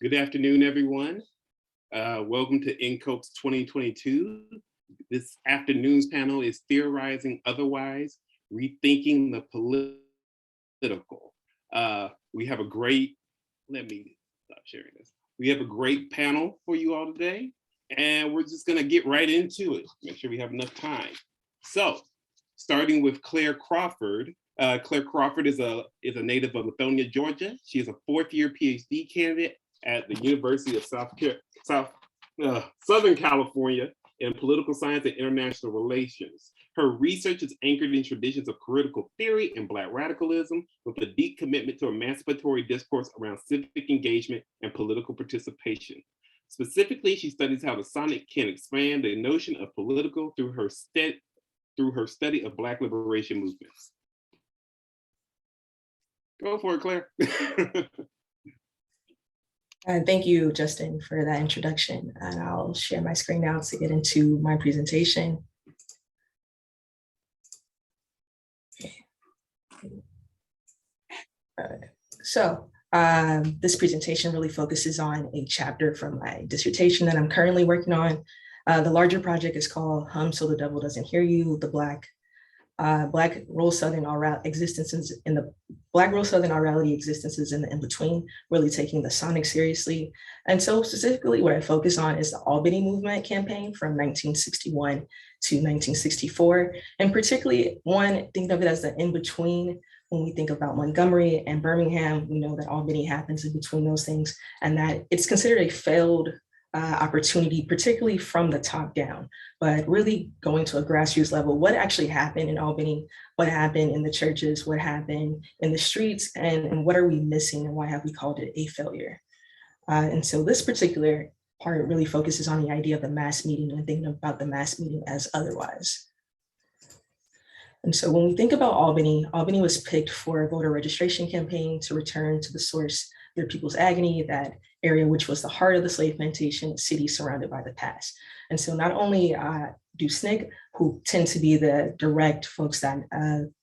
Good afternoon, everyone. Welcome to NCOBPS 2022. This afternoon's panel is Theorizing Otherwise, Rethinking the Political. We have a great, let me stop sharing this. We have a great panel for you all today, and we're just gonna get right into it. Make sure we have enough time. So, starting with Claire Crawford. Claire Crawford is a native of Lithonia, Georgia. She is a fourth-year PhD candidate at the University of Southern California in political science and international relations. Her research is anchored in traditions of critical theory and Black radicalism, with a deep commitment to emancipatory discourse around civic engagement and political participation. Specifically, she studies how the sonic can expand the notion of political through her study of Black liberation movements. Go for it, Claire. Thank you, Justin, for that introduction. And I'll share my screen now to get into my presentation. This presentation really focuses on a chapter from my dissertation that I'm currently working on. The larger project is called Hum So the Devil Doesn't Hear You, the Black rural Southern existences in the Black rural Southern orality existences in the in-between, really taking the sonic seriously. And so specifically what I focus on is the Albany Movement Campaign from 1961 to 1964. And particularly think of it as the in-between. When we think about Montgomery and Birmingham, we know that Albany happens in between those things, and that it's considered a failed opportunity, particularly from the top down, but really going to a grassroots level. What actually happened in Albany? What happened in the churches? What happened in the streets? And what are we missing, and why have we called it a failure? And so this particular part really focuses on the idea of the mass meeting and thinking about the mass meeting as otherwise. And so when we think about Albany, Albany was picked for a voter registration campaign to return to the source, their people's agony, that area which was the heart of the slave plantation city surrounded by the past. And so not only do SNCC, who tend to be the direct folks that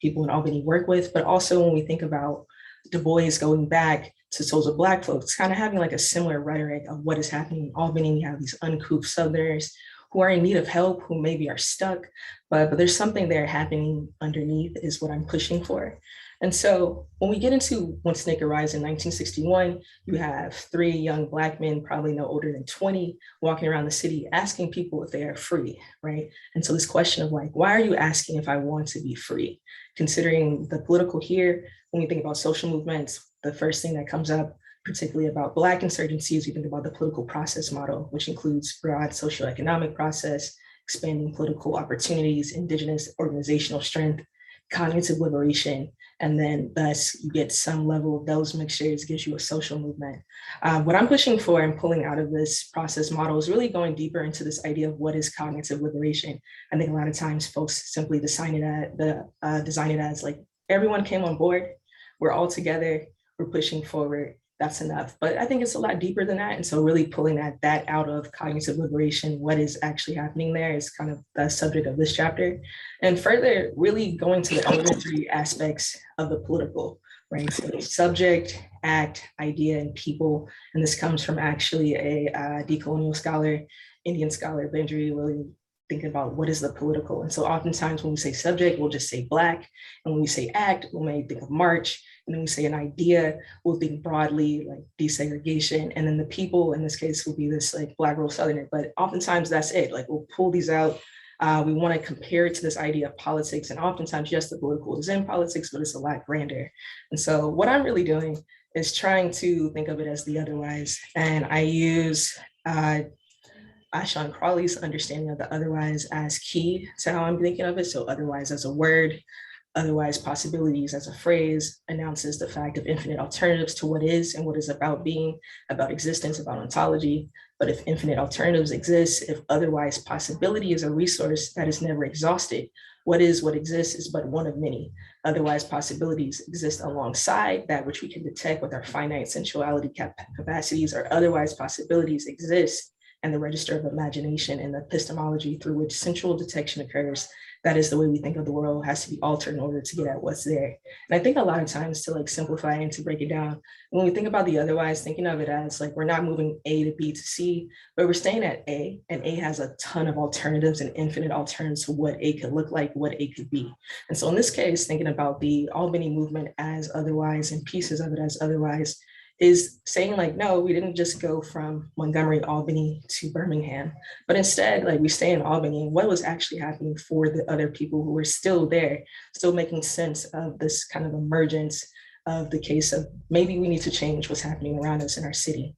people in Albany work with, but also when we think about DuBois going back to souls of Black folks, kind of having like a similar rhetoric of what is happening in Albany. We have these uncouth Southerners who are in need of help, who maybe are stuck, but there's something there happening underneath is what I'm pushing for. And so when we get into when SNCC arrives in 1961, you have 3 young Black men, probably no older than 20, walking around the city asking people if they are free, right? And so this question of like, why are you asking if I want to be free? Considering the political here, when we think about social movements, the first thing that comes up, particularly about Black insurgencies, we think about the political process model, which includes broad socioeconomic process, expanding political opportunities, indigenous organizational strength, cognitive liberation, and then thus you get some level of those mixtures, gives you a social movement. What I'm pushing for and pulling out of this process model is really going deeper into this idea of what is cognitive liberation. I think a lot of times folks simply design it as like, everyone came on board, we're all together, we're pushing forward, that's enough. But I think it's a lot deeper than that. And so really pulling that out of cognitive liberation, what is actually happening there is kind of the subject of this chapter. And further, really going to the elementary aspects of the political, right? So subject, act, idea, and people. And this comes from actually a decolonial scholar, Indian scholar, Benjari, really thinking about what is the political. And so oftentimes when we say subject, we'll just say Black. And when we say act, we may think of march. And then we say an idea, we'll think broadly like desegregation. And then the people in this case will be this like Black rural Southerner, but oftentimes that's it. Like we'll pull these out. We want to compare it to this idea of politics. And oftentimes, yes, the political is in politics, but it's a lot grander. And so what I'm really doing is trying to think of it as the otherwise. And I use Sean Crawley's understanding of the otherwise as key to how I'm thinking of it. So otherwise as a word, otherwise possibilities as a phrase announces the fact of infinite alternatives to what is and what is about being, about existence, about ontology. But if infinite alternatives exist, if otherwise possibility is a resource that is never exhausted, what exists is but one of many. Otherwise possibilities exist alongside that which we can detect with our finite sensuality capacities, or otherwise possibilities exist and the register of imagination and the epistemology through which sensual detection occurs that is the way we think of the world has to be altered in order to get at what's there. And I think a lot of times to like simplify and to break it down, when we think about the otherwise, thinking of it as like we're not moving A to B to C, but we're staying at A, and A has a ton of alternatives and infinite alternatives to what A could look like, what A could be. And so in this case, thinking about the Albany movement as otherwise and pieces of it as otherwise is saying like, no, we didn't just go from Montgomery, Albany to Birmingham, but instead like we stay in Albany and what was actually happening for the other people who were still there, still making sense of this kind of emergence of the case of maybe we need to change what's happening around us in our city.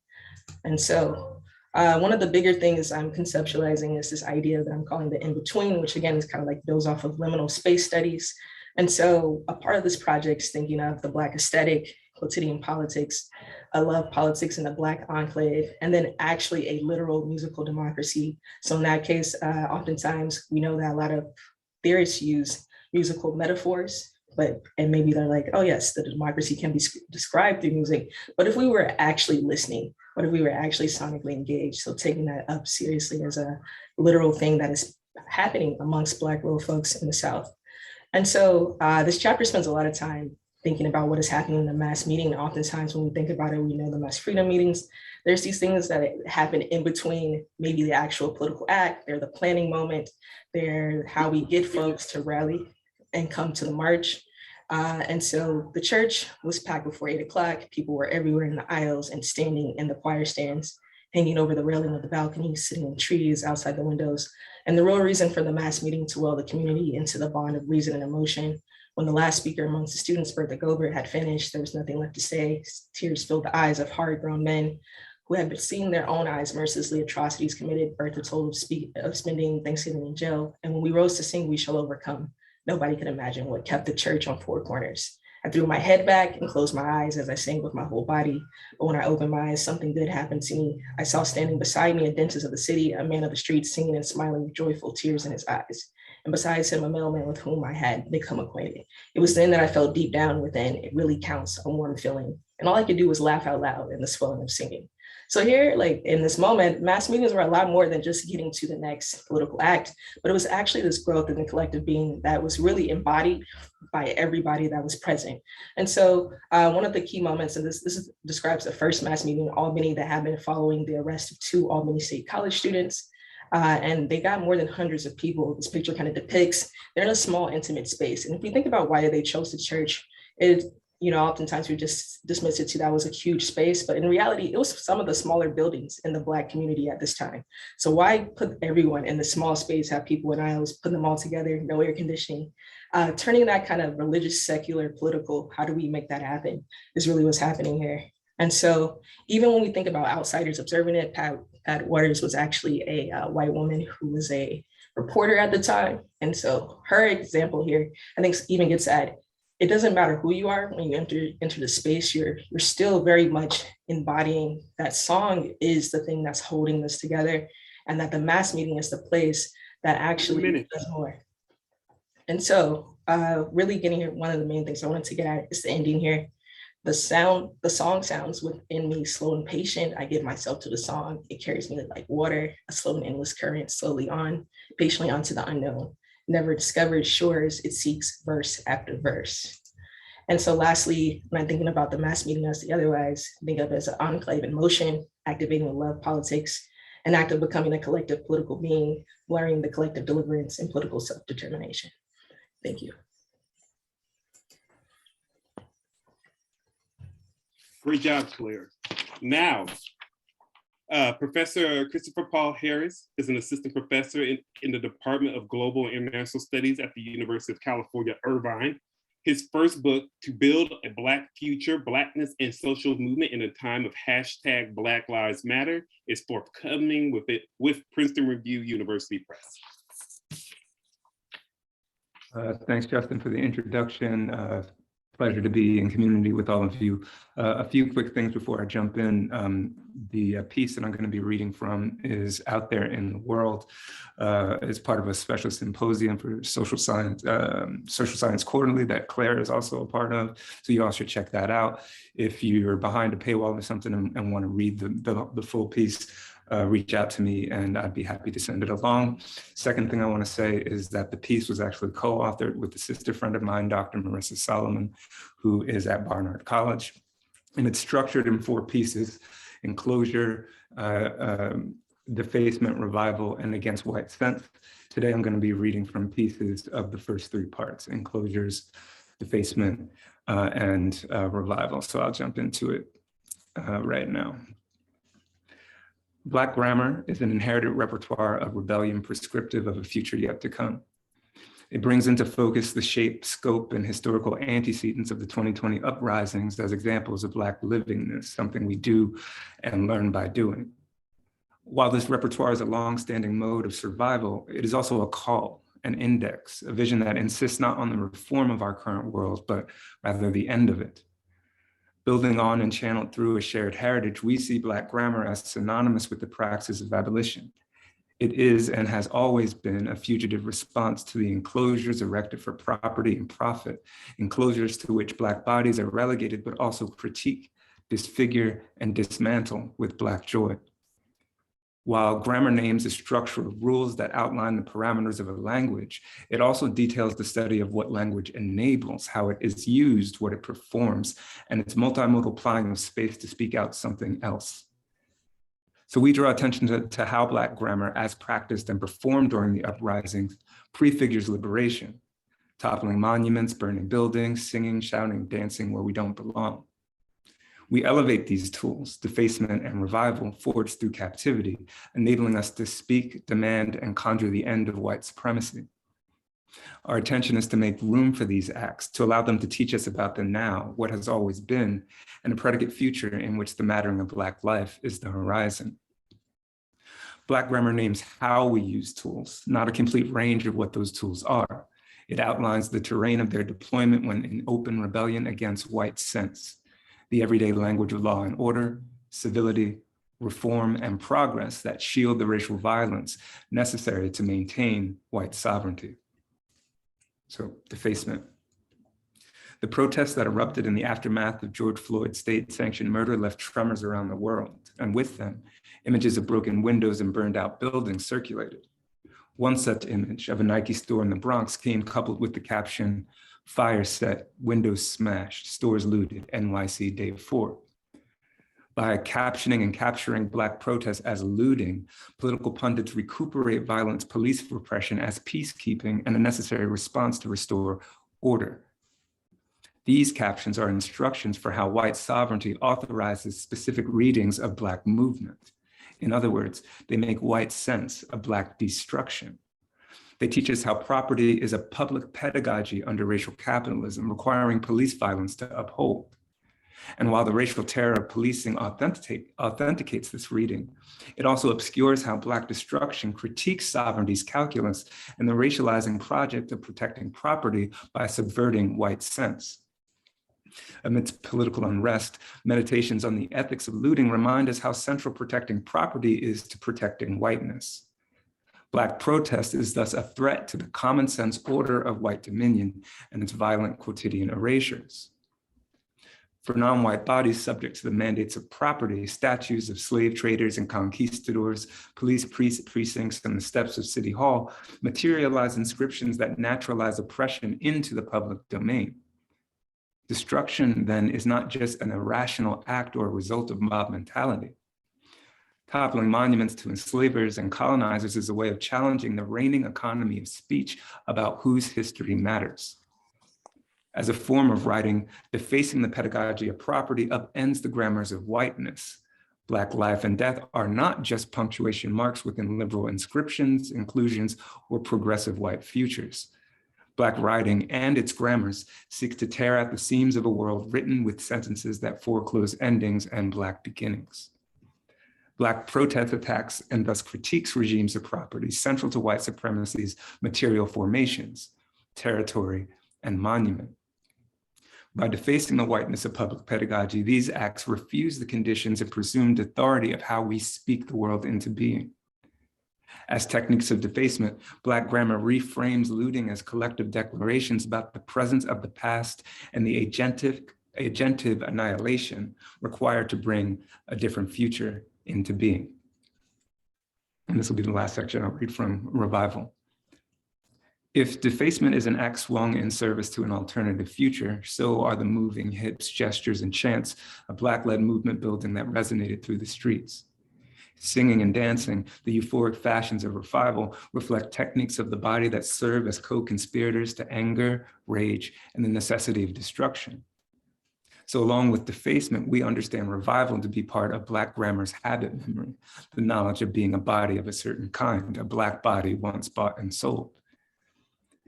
And so one of the bigger things I'm conceptualizing is this idea that I'm calling the in-between, which again is kind of like builds off of liminal space studies. And so a part of this project is thinking of the Black aesthetic, quotidian politics, I love politics in the Black enclave, and then actually a literal musical democracy. So in that case, oftentimes we know that a lot of theorists use musical metaphors, and maybe they're like, oh yes, the democracy can be described through music, but if we were actually listening, what if we were actually sonically engaged? So taking that up seriously as a literal thing that is happening amongst Black rural folks in the South. And so this chapter spends a lot of time thinking about what is happening in the mass meeting. And oftentimes when we think about it, we know the mass freedom meetings, there's these things that happen in between maybe the actual political act, they're the planning moment, they're how we get folks to rally and come to the march. And so the church was packed before 8 o'clock. People were everywhere in the aisles and standing in the choir stands, hanging over the railing of the balconies, sitting in trees outside the windows. And the real reason for the mass meeting to will the community into the bond of reason and emotion. When the last speaker amongst the students, Bertha Gobert, had finished, there was nothing left to say. Tears filled the eyes of hard-grown men who had seen their own eyes mercilessly atrocities committed. Bertha told of spending Thanksgiving in jail. And when we rose to sing, we shall overcome. Nobody could imagine what kept the church on 4 corners. I threw my head back and closed my eyes as I sang with my whole body. But when I opened my eyes, something good happened to me. I saw standing beside me a dentist of the city, a man of the streets, singing and smiling with joyful tears in his eyes. And besides him, a mailman with whom I had become acquainted. It was then that I felt deep down within, it really counts, a warm feeling. And all I could do was laugh out loud in the swelling of singing. So here, like in this moment, mass meetings were a lot more than just getting to the next political act, but it was actually this growth in the collective being that was really embodied by everybody that was present. And so one of the key moments, and this describes the first mass meeting in Albany that happened following the arrest of 2 Albany State College students. And they got more than hundreds of people. This picture kind of depicts, they're in a small, intimate space. And if we think about why they chose the church, oftentimes we just dismiss it to that was a huge space, but in reality, it was some of the smaller buildings in the Black community at this time. So why put everyone in the small space, have people in aisles, put them all together, no air conditioning, turning that kind of religious, secular, political, how do we make that happen is really what's happening here. And so even when we think about outsiders observing it, Pat Waters was actually a white woman who was a reporter at the time. And so her example here, I think even gets at, it doesn't matter who you are when you enter the space, you're still very much embodying that song is the thing that's holding this together, and that the mass meeting is the place that actually does more. And so really getting here, one of the main things I wanted to get at is the ending here. The song sounds within me slow and patient. I give myself to the song. It carries me like water, a slow and endless current, slowly on, patiently onto the unknown. Never discovered shores, it seeks verse after verse. And so lastly, when I'm thinking about the mass meeting as the otherwise, think of it as an enclave in motion, activating the love politics, an act of becoming a collective political being, blurring the collective deliverance and political self-determination. Thank you. Great job, Claire. Now, Professor Christopher Paul Harris is an assistant professor in the Department of Global and International Studies at the University of California, Irvine. His first book, To Build a Black Future, Blackness and Social Movement in a Time of # Black Lives Matter, is forthcoming with Princeton Review University Press. Thanks, Justin, for the introduction. Pleasure to be in community with all of you. A few quick things before I jump in. The piece that I'm going to be reading from is Out There in the World. It's part of a special symposium for Social Science Quarterly that Claire is also a part of. So you all should check that out. If you're behind a paywall or something and want to read the full piece, reach out to me and I'd be happy to send it along. Second thing I want to say is that the piece was actually co-authored with a sister friend of mine, Dr. Marissa Solomon, who is at Barnard College. And it's structured in 4 pieces: enclosure, defacement, revival, and against white sense. Today, I'm going to be reading from pieces of the first 3 parts: enclosures, defacement, and revival. So I'll jump into it right now. Black grammar is an inherited repertoire of rebellion prescriptive of a future yet to come. It brings into focus the shape, scope, and historical antecedents of the 2020 uprisings as examples of Black livingness, something we do and learn by doing. While this repertoire is a long-standing mode of survival, it is also a call, an index, a vision that insists not on the reform of our current world, but rather the end of it. Building on and channeled through a shared heritage, we see Black grammar as synonymous with the praxis of abolition. It is and has always been a fugitive response to the enclosures erected for property and profit, enclosures to which Black bodies are relegated, but also critique, disfigure, and dismantle with Black joy. While grammar names the structure of rules that outline the parameters of a language, it also details the study of what language enables, how it is used, what it performs, and its multimodal plying of space to speak out something else. So we draw attention to how Black grammar, as practiced and performed during the uprisings, prefigures liberation, toppling monuments, burning buildings, singing, shouting, dancing where we don't belong. We elevate these tools, defacement and revival, forged through captivity, enabling us to speak, demand, and conjure the end of white supremacy. Our attention is to make room for these acts, to allow them to teach us about the now, what has always been, and a predicate future in which the mattering of Black life is the horizon. Black grammar names how we use tools, not a complete range of what those tools are. It outlines the terrain of their deployment when in open rebellion against white sense, the everyday language of law and order, civility, reform, and progress that shield the racial violence necessary to maintain white sovereignty. So, defacement. The protests that erupted in the aftermath of George Floyd's state-sanctioned murder left tremors around the world, and with them, images of broken windows and burned out buildings circulated. One such image of a Nike store in the Bronx came coupled with the caption, "Fire set, windows smashed, stores looted, NYC day 4." By captioning and capturing Black protests as looting, political pundits recuperate violent police repression as peacekeeping and a necessary response to restore order. These captions are instructions for how white sovereignty authorizes specific readings of Black movement. In other words, they make white sense of Black destruction. They teach us how property is a public pedagogy under racial capitalism, requiring police violence to uphold. And while the racial terror of policing authenticates this reading, it also obscures how Black destruction critiques sovereignty's calculus and the racializing project of protecting property by subverting white sense. Amidst political unrest, meditations on the ethics of looting remind us how central protecting property is to protecting whiteness. Black protest is thus a threat to the common sense order of white dominion and its violent quotidian erasures. For non-white bodies subject to the mandates of property, statues of slave traders and conquistadors, police precincts, and the steps of City Hall materialize inscriptions that naturalize oppression into the public domain. Destruction, then, is not just an irrational act or a result of mob mentality. Toppling monuments to enslavers and colonizers is a way of challenging the reigning economy of speech about whose history matters. As a form of writing, defacing the pedagogy of property upends the grammars of whiteness. Black life and death are not just punctuation marks within liberal inscriptions, inclusions, or progressive white futures. Black writing and its grammars seek to tear at the seams of a world written with sentences that foreclose endings and Black beginnings. Black protest attacks and thus critiques regimes of property central to white supremacy's material formations, territory, and monument. By defacing the whiteness of public pedagogy, these acts refuse the conditions and presumed authority of how we speak the world into being. As techniques of defacement, Black grammar reframes looting as collective declarations about the presence of the past and the agentive annihilation required to bring a different future into being. And this will be the last section I'll read from Revival. If defacement is an act swung in service to an alternative future, so are the moving hips, gestures, and chants, a Black-led movement building that resonated through the streets. Singing and dancing, the euphoric fashions of revival reflect techniques of the body that serve as co-conspirators to anger, rage, and the necessity of destruction. So along with defacement, we understand revival to be part of Black grammar's habit memory, the knowledge of being a body of a certain kind, a Black body once bought and sold.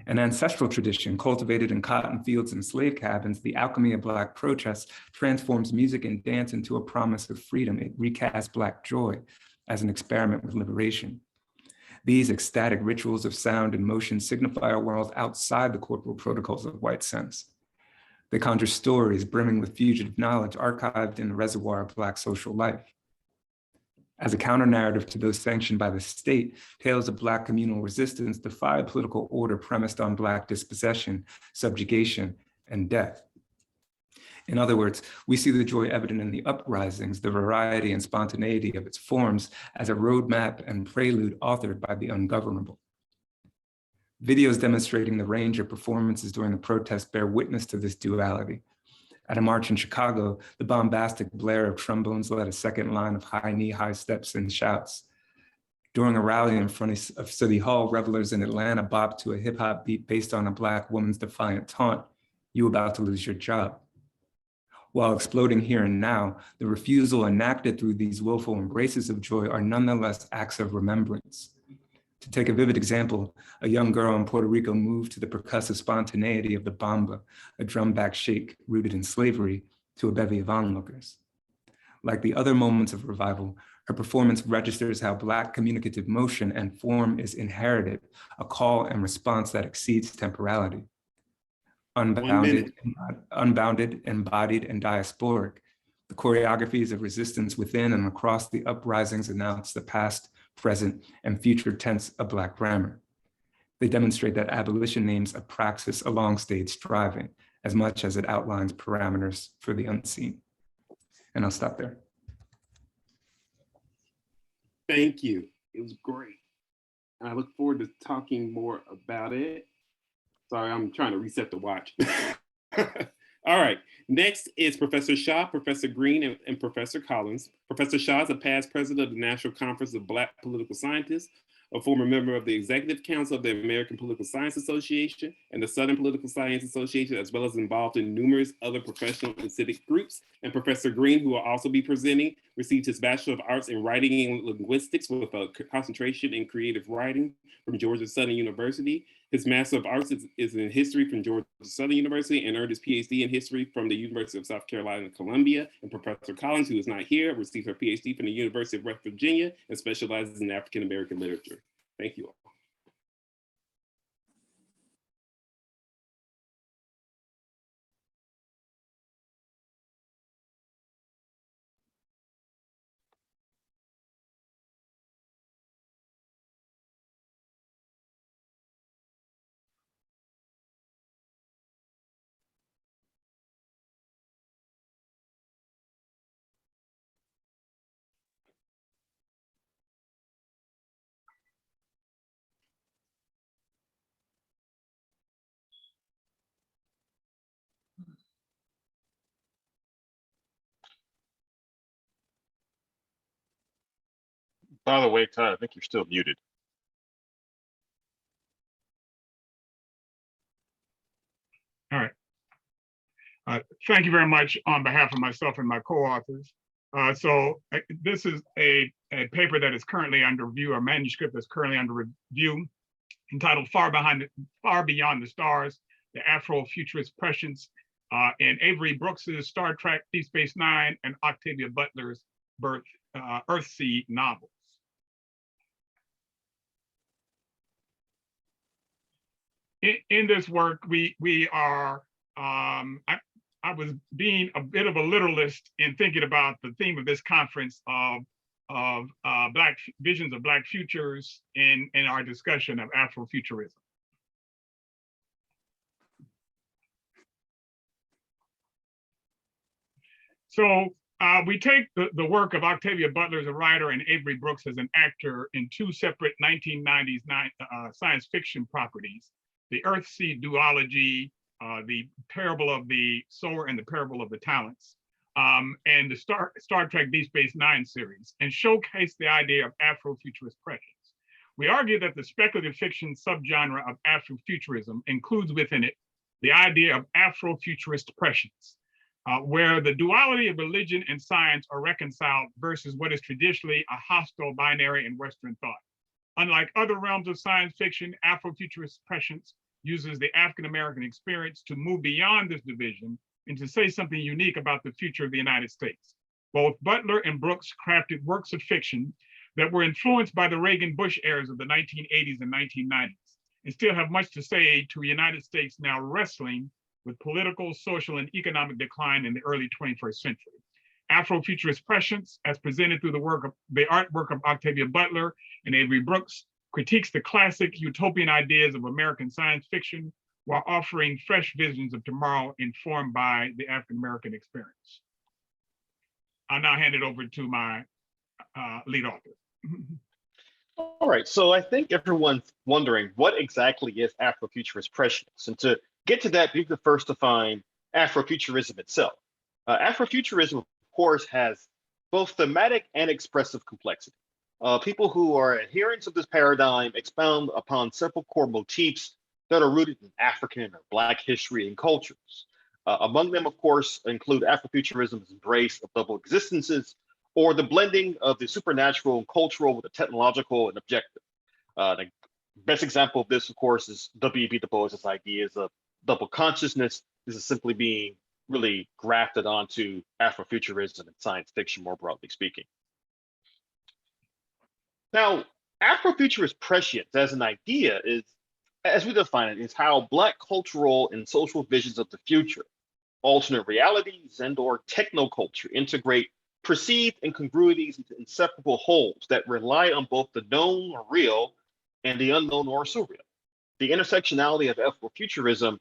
An ancestral tradition cultivated in cotton fields and slave cabins, the alchemy of Black protest transforms music and dance into a promise of freedom. It recasts Black joy as an experiment with liberation. These ecstatic rituals of sound and motion signify a world outside the corporal protocols of white sense. They conjure stories brimming with fugitive knowledge archived in the reservoir of Black social life. As a counter-narrative to those sanctioned by the state, tales of Black communal resistance defy political order premised on Black dispossession, subjugation, and death. In other words, we see the joy evident in the uprisings, the variety and spontaneity of its forms as a roadmap and prelude authored by the ungovernable. Videos demonstrating the range of performances during the protest bear witness to this duality. At a march in Chicago, the bombastic blare of trombones led a second line of high knee, high steps and shouts. During a rally in front of City Hall, revelers in Atlanta bopped to a hip hop beat based on a Black woman's defiant taunt, "You about to lose your job." While exploding here and now, the refusal enacted through these willful embraces of joy are nonetheless acts of remembrance. To take a vivid example, a young girl in Puerto Rico moved to the percussive spontaneity of the bamba, a drum-back shake rooted in slavery, to a bevy of onlookers. Like the other moments of revival, her performance registers how Black communicative motion and form is inherited, a call and response that exceeds temporality. Unbounded, embodied, and diasporic, the choreographies of resistance within and across the uprisings announce the past, present, and future tense of Black grammar. They demonstrate that abolition names a praxis along stage striving, as much as it outlines parameters for the unseen. And I'll stop there. Thank you. It was great. And I look forward to talking more about it. Sorry, I'm trying to reset the watch. All right, next is Professor Shaw, Professor Greene, and Professor Collins. Professor Shaw is a past president of the National Conference of Black Political Scientists, a former member of the Executive Council of the American Political Science Association and the Southern Political Science Association, as well as involved in numerous other professional and civic groups. And Professor Greene, who will also be presenting, received his Bachelor of Arts in Writing and Linguistics with a concentration in creative writing from Georgia Southern University. His Master of Arts is in History from Georgia Southern University and earned his PhD in History from the University of South Carolina, Columbia. And Professor Collins, who is not here, received her PhD from the University of West Virginia and specializes in African American literature. Thank you all. By the way, Todd, I think you're still muted. All right. Thank you very much on behalf of myself and my co-authors. This is a paper that is currently under review, a manuscript that's currently under review, entitled Far Beyond the Stars, the Afrofuturist Prescience, in Avery Brooks's Star Trek, Deep Space Nine, and Octavia Butler's Earthsea novels. In this work, we are, I was being a bit of a literalist in thinking about the theme of this conference of Black visions of Black futures in our discussion of Afrofuturism. So We take the work of Octavia Butler as a writer and Avery Brooks as an actor in two separate 1990s science fiction properties, the Earth-Sea duology, the Parable of the Sower and the Parable of the Talents, and the Star Trek Deep Space Nine series, and showcase the idea of Afrofuturist prescience. We argue that the speculative fiction subgenre of Afrofuturism includes within it the idea of Afrofuturist prescience, where the duality of religion and science are reconciled versus what is traditionally a hostile binary in Western thought. Unlike other realms of science fiction, Afrofuturist prescience uses the African-American experience to move beyond this division and to say something unique about the future of the United States. Both Butler and Brooks crafted works of fiction that were influenced by the Reagan-Bush eras of the 1980s and 1990s, and still have much to say to a United States now wrestling with political, social, and economic decline in the early 21st century. Afrofuturist prescience, as presented through the artwork of Octavia Butler and Avery Brooks, critiques the classic utopian ideas of American science fiction while offering fresh visions of tomorrow informed by the African-American experience. I'll now hand it over to my lead author. All right, so I think everyone's wondering what exactly is Afrofuturist prescience, and to get to that, we have to first define Afrofuturism itself. Afrofuturism, of course, has both thematic and expressive complexity. People who are adherents of this paradigm expound upon several core motifs that are rooted in African or Black history and cultures. Among them, of course, include Afrofuturism's embrace of double existences, or the blending of the supernatural and cultural with the technological and objective. The best example of this, of course, is W.B. Du Bois' ideas of double consciousness. This is simply being really grafted onto Afrofuturism and science fiction, more broadly speaking. Now, Afrofuturist prescience as an idea is, as we define it, is how Black cultural and social visions of the future, alternate realities and/or technoculture integrate perceived incongruities into inseparable wholes that rely on both the known or real and the unknown or surreal. The intersectionality of Afrofuturism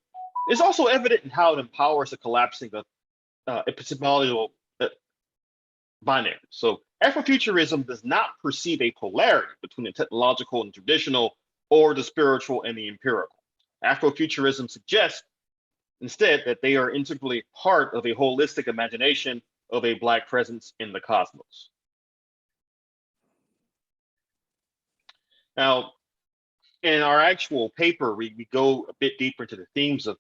is also evident in how it empowers the collapsing of epistemological binaries. So Afrofuturism does not perceive a polarity between the technological and traditional, or the spiritual and the empirical. Afrofuturism suggests instead that they are integrally part of a holistic imagination of a Black presence in the cosmos. Now, in our actual paper, we go a bit deeper into the themes of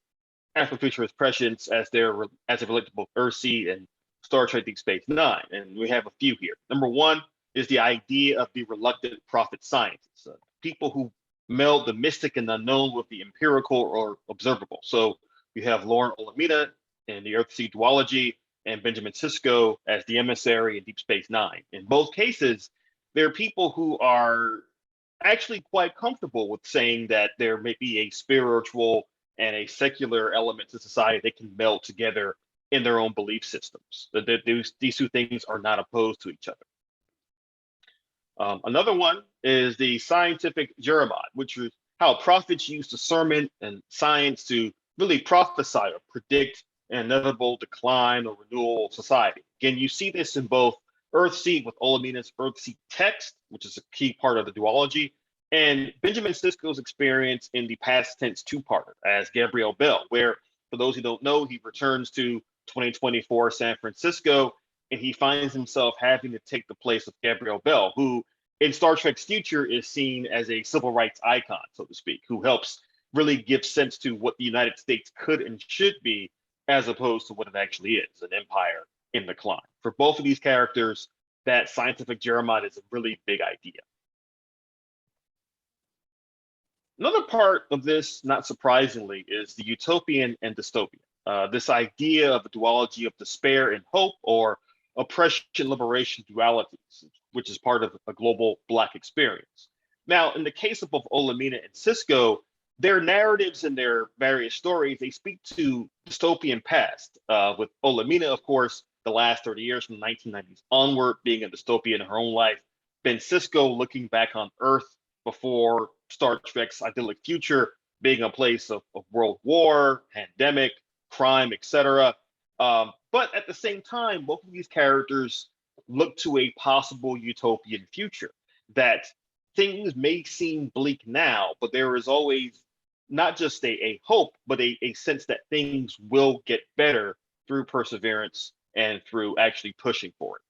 Afrofuturist prescience as it relates to both Earthsea and Star Trek Deep Space Nine, and we have a few here. Number one is the idea of the reluctant prophet scientists, people who meld the mystic and unknown with the empirical or observable. So you have Lauren Olamina in the Earthsea duology, and Benjamin Sisko as the emissary in Deep Space Nine. In both cases, there are people who are actually quite comfortable with saying that there may be a spiritual and a secular element to society that can meld together in their own belief systems. That these two things are not opposed to each other. Another one is the scientific Jeremiah, which is how prophets use discernment and science to really prophesy or predict an inevitable decline or renewal of society. Again, you see this in both Earthsea with Olamina's Earthsea text, which is a key part of the duology, and Benjamin Sisko's experience in the past tense two-parter as Gabriel Bell, where, for those who don't know, he returns to 2024 San Francisco, and he finds himself having to take the place of Gabriel Bell, who in Star Trek's future is seen as a civil rights icon, so to speak, who helps really give sense to what the United States could and should be, as opposed to what it actually is, an empire in decline. For both of these characters, that scientific Jeremiah is a really big idea. Another part of this, not surprisingly, is the utopian and dystopian. This idea of a duology of despair and hope, or oppression, liberation dualities, which is part of a global Black experience. Now, in the case of both Olamina and Sisko, their narratives and their various stories, they speak to dystopian past, with Olamina, of course, the last 30 years from the 1990s onward being a dystopia in her own life. Ben Sisko looking back on Earth before Star Trek's idyllic future being a place of world war, pandemic, crime, etc. But at the same time, both of these characters look to a possible utopian future, that things may seem bleak now, but there is always not just a hope, but a sense that things will get better through perseverance and through actually pushing for it.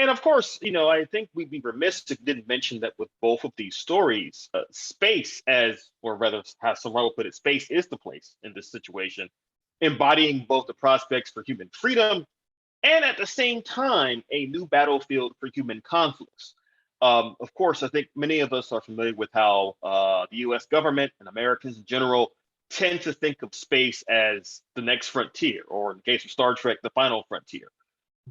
And of course, I think we'd be remiss if we didn't mention that with both of these stories, space or rather, how someone will put it, space is the place in this situation, embodying both the prospects for human freedom and at the same time, a new battlefield for human conflicts. Of course, I think many of us are familiar with how the US government and Americans in general tend to think of space as the next frontier, or in the case of Star Trek, the final frontier.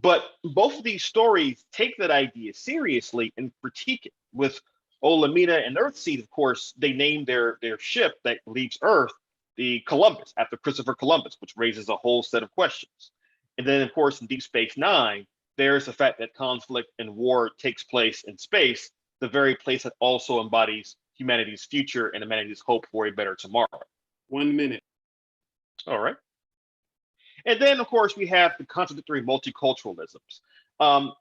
But both of these stories take that idea seriously and critique it. With Olamina and Earthseed, of course, they named their ship that leaves Earth the Columbus, after Christopher Columbus, which raises a whole set of questions. And then, of course, in Deep Space Nine, there's the fact that conflict and war takes place in space, the very place that also embodies humanity's future and humanity's hope for a better tomorrow. 1 minute. All right. And then, of course, we have the contradictory multiculturalisms.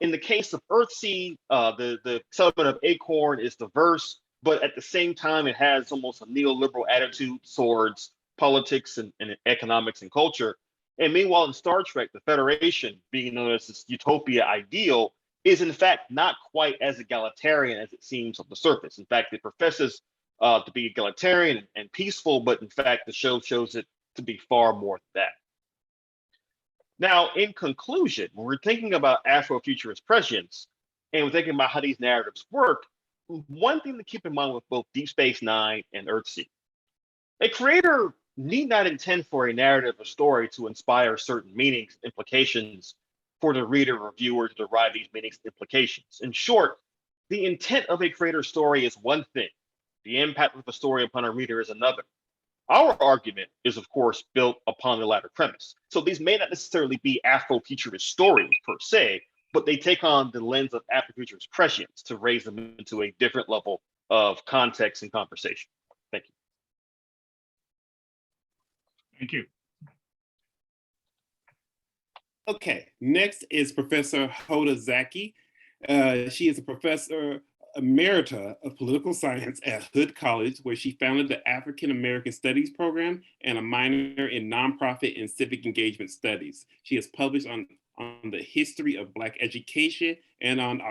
In the case of Earthseed, the settlement of Acorn is diverse, but at the same time, it has almost a neoliberal attitude towards politics and economics and culture. And meanwhile, in Star Trek, the Federation, being known as this utopia ideal, is in fact not quite as egalitarian as it seems on the surface. In fact, it professes to be egalitarian and peaceful, but in fact, the show shows it to be far more than that. Now, in conclusion, when we're thinking about Afrofuturist prescience, and we're thinking about how these narratives work, one thing to keep in mind with both Deep Space Nine and Earthseed, a creator need not intend for a narrative or story to inspire certain meanings, implications for the reader or viewer to derive these meanings and implications. In short, the intent of a creator's story is one thing. The impact of the story upon a reader is another. Our argument is, of course, built upon the latter premise. So these may not necessarily be Afrofuturist stories per se, but they take on the lens of Afrofuturist prescience to raise them into a different level of context and conversation. Thank you. Thank you. Okay, next is Professor Hoda Zaki. She is a professor emerita of political science at Hood College, where she founded the African American Studies program and a minor in nonprofit and civic engagement studies. She has published on the history of Black education and on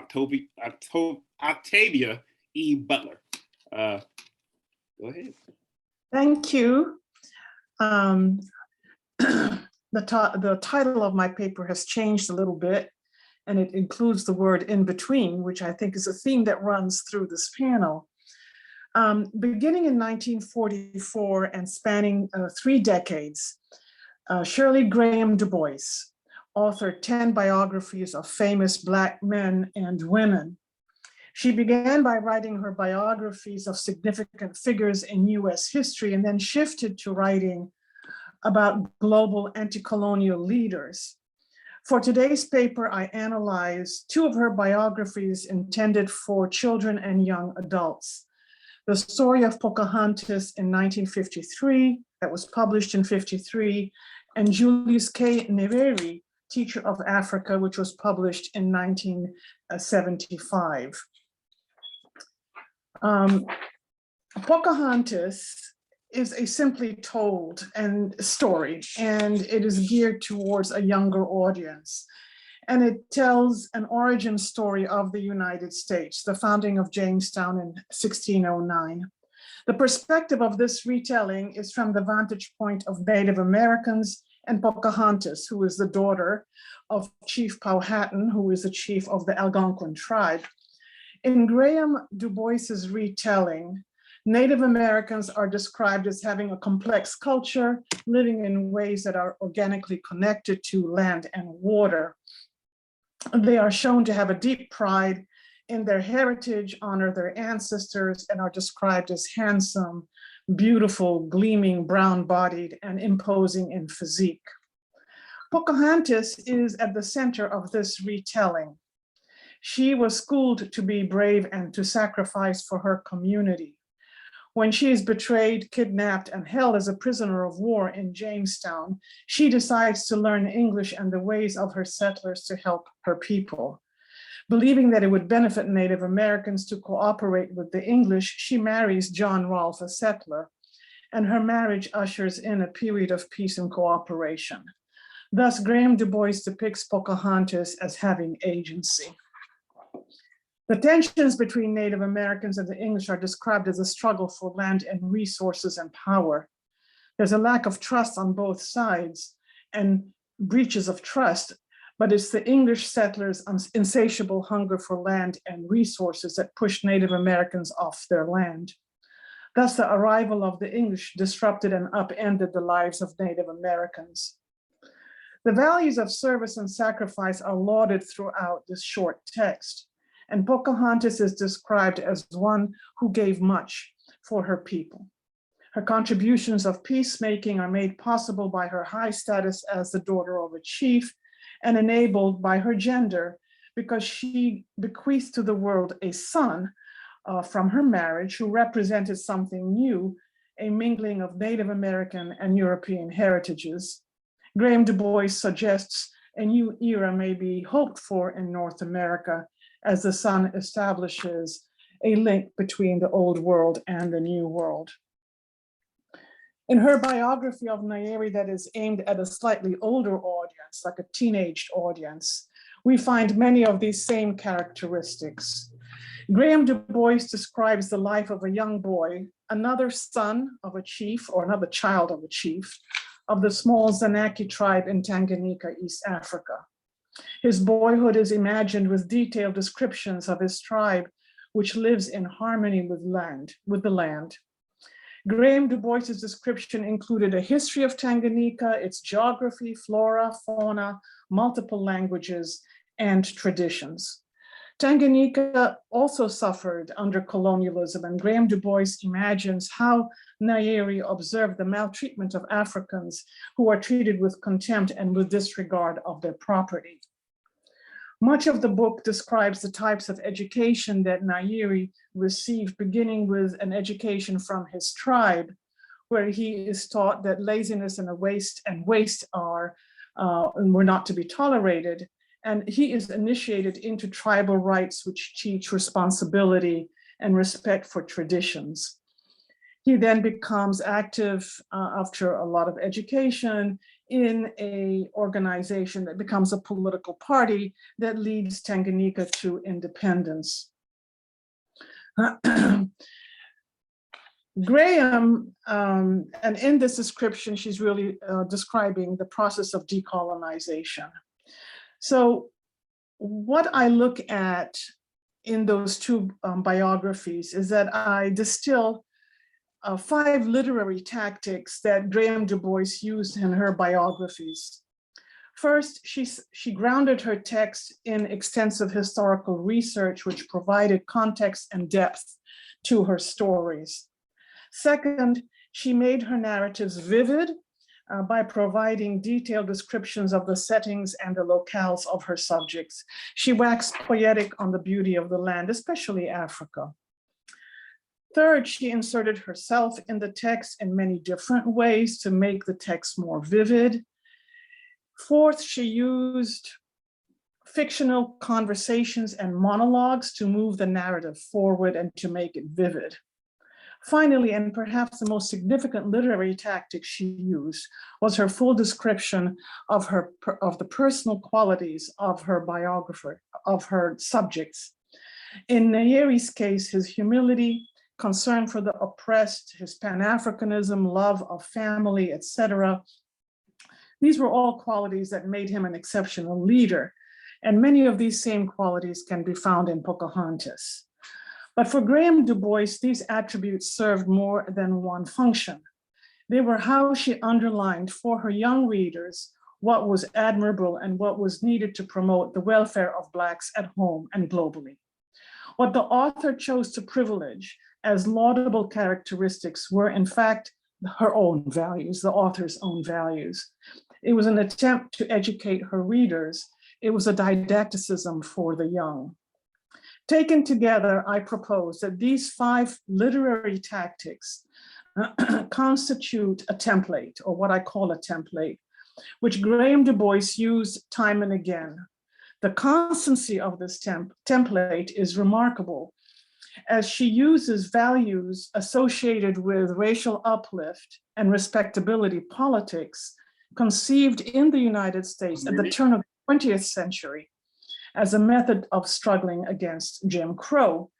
Octavia E. Butler. Go ahead. Thank you. The title of my paper has changed a little bit, and it includes the word in between, which I think is a theme that runs through this panel. Beginning in 1944 and spanning 3 decades, Shirley Graham DuBois authored 10 biographies of famous Black men and women. She began by writing her biographies of significant figures in US history and then shifted to writing about global anti-colonial leaders. For today's paper, I analyzed 2 of her biographies intended for children and young adults. The story of Pocahontas in 1953, that was published in 53, and Julius K. Nyerere, Teacher of Africa, which was published in 1975. Pocahontas is a simply told story, and it is geared towards a younger audience. And it tells an origin story of the United States, the founding of Jamestown in 1609. The perspective of this retelling is from the vantage point of Native Americans and Pocahontas, who is the daughter of Chief Powhatan, who is the chief of the Algonquin tribe. In Graham DuBois's retelling, Native Americans are described as having a complex culture, living in ways that are organically connected to land and water. They are shown to have a deep pride in their heritage, honor their ancestors, and are described as handsome, beautiful, gleaming, brown-bodied, and imposing in physique. Pocahontas is at the center of this retelling. She was schooled to be brave and to sacrifice for her community. When she is betrayed, kidnapped, and held as a prisoner of war in Jamestown, she decides to learn English and the ways of her settlers to help her people. Believing that it would benefit Native Americans to cooperate with the English, she marries John Rolfe, a settler, and her marriage ushers in a period of peace and cooperation. Thus, Graham Du Bois depicts Pocahontas as having agency. The tensions between Native Americans and the English are described as a struggle for land and resources and power. There's a lack of trust on both sides and breaches of trust, but it's the English settlers' insatiable hunger for land and resources that pushed Native Americans off their land. Thus, the arrival of the English disrupted and upended the lives of Native Americans. The values of service and sacrifice are lauded throughout this short text, and Pocahontas is described as one who gave much for her people. Her contributions of peacemaking are made possible by her high status as the daughter of a chief and enabled by her gender because she bequeathed to the world a son from her marriage who represented something new, a mingling of Native American and European heritages. Graham Du Bois suggests a new era may be hoped for in North America as the son establishes a link between the old world and the new world. In her biography of Nyeri that is aimed at a slightly older audience, like a teenage audience, we find many of these same characteristics. Graham Du Bois describes the life of a young boy, another son of a chief or another child of a chief of the small Zanaki tribe in Tanganyika, East Africa. His boyhood is imagined with detailed descriptions of his tribe, which lives in harmony with the land. Graham Du Bois's description included a history of Tanganyika, its geography, flora, fauna, multiple languages, and traditions. Tanganyika also suffered under colonialism, and Graham Du Bois imagines how Nyeri observed the maltreatment of Africans who are treated with contempt and with disregard of their property. Much of the book describes the types of education that Nyeri received, beginning with an education from his tribe, where he is taught that laziness and waste are and were not to be tolerated. And he is initiated into tribal rites, which teach responsibility and respect for traditions. He then becomes active after a lot of education in an organization that becomes a political party that leads Tanganyika to independence. Graham, and in this description, she's really describing the process of decolonization. So what I look at in those two biographies is that I distill 5 literary tactics that Graham Du Bois used in her biographies. First, she grounded her text in extensive historical research, which provided context and depth to her stories. Second, she made her narratives vivid by providing detailed descriptions of the settings and the locales of her subjects. She waxed poetic on the beauty of the land, especially Africa. Third, she inserted herself in the text in many different ways to make the text more vivid. Fourth, she used fictional conversations and monologues to move the narrative forward and to make it vivid. Finally, and perhaps the most significant literary tactic she used was her full description of the personal qualities of her biographer, of her subjects. In Nyeri's case, his humility, concern for the oppressed, his Pan-Africanism, love of family, etc. These were all qualities that made him an exceptional leader. And many of these same qualities can be found in Pocahontas. But for Graham Du Bois, these attributes served more than one function. They were how she underlined for her young readers what was admirable and what was needed to promote the welfare of Blacks at home and globally. What the author chose to privilege as laudable characteristics were in fact her own values, the author's own values. It was an attempt to educate her readers. It was a didacticism for the young. Taken together, I propose that these 5 literary tactics constitute a template, or what I call a template, which Graham Du Bois used time and again. The constancy of this template is remarkable, as she uses values associated with racial uplift and respectability politics conceived in the United States at the turn of the 20th century as a method of struggling against Jim Crow.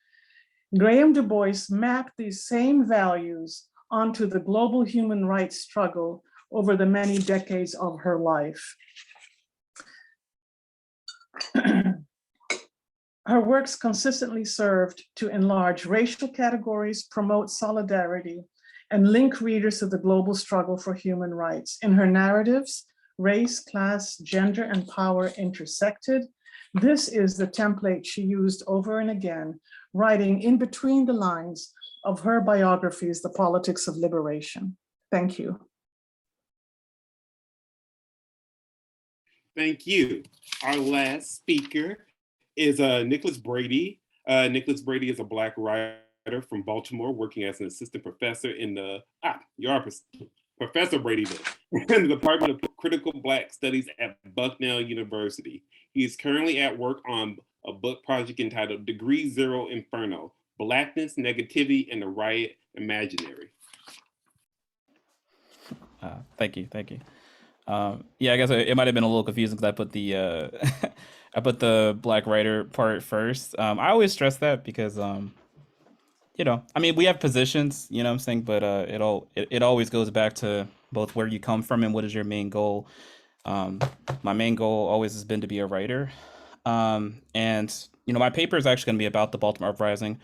Graham Du Bois mapped these same values onto the global human rights struggle over the many decades of her life. Her works consistently served to enlarge racial categories, promote solidarity, and link readers to the global struggle for human rights. In her narratives, race, class, gender, and power intersected. This is the template she used over and again, writing in between the lines of her biographies, The Politics of Liberation. Thank you. Thank you. Our last speaker is Nicholas Brady. Nicholas Brady is a Black writer from Baltimore, working as an assistant professor in the, Professor Brady in the Department of Critical Black Studies at Bucknell University. He is currently at work on a book project entitled Degree Zero Inferno, Blackness, Negativity, and the Riot Imaginary. Thank you. Yeah, I guess it might have been a little confusing because I put the I put the Black writer part first. I always stress that because you know, I mean, we have positions, you know what I'm saying, but it always goes back to both where you come from and what is your main goal. My main goal always has been to be a writer, and you know, my paper is actually going to be about the Baltimore uprising,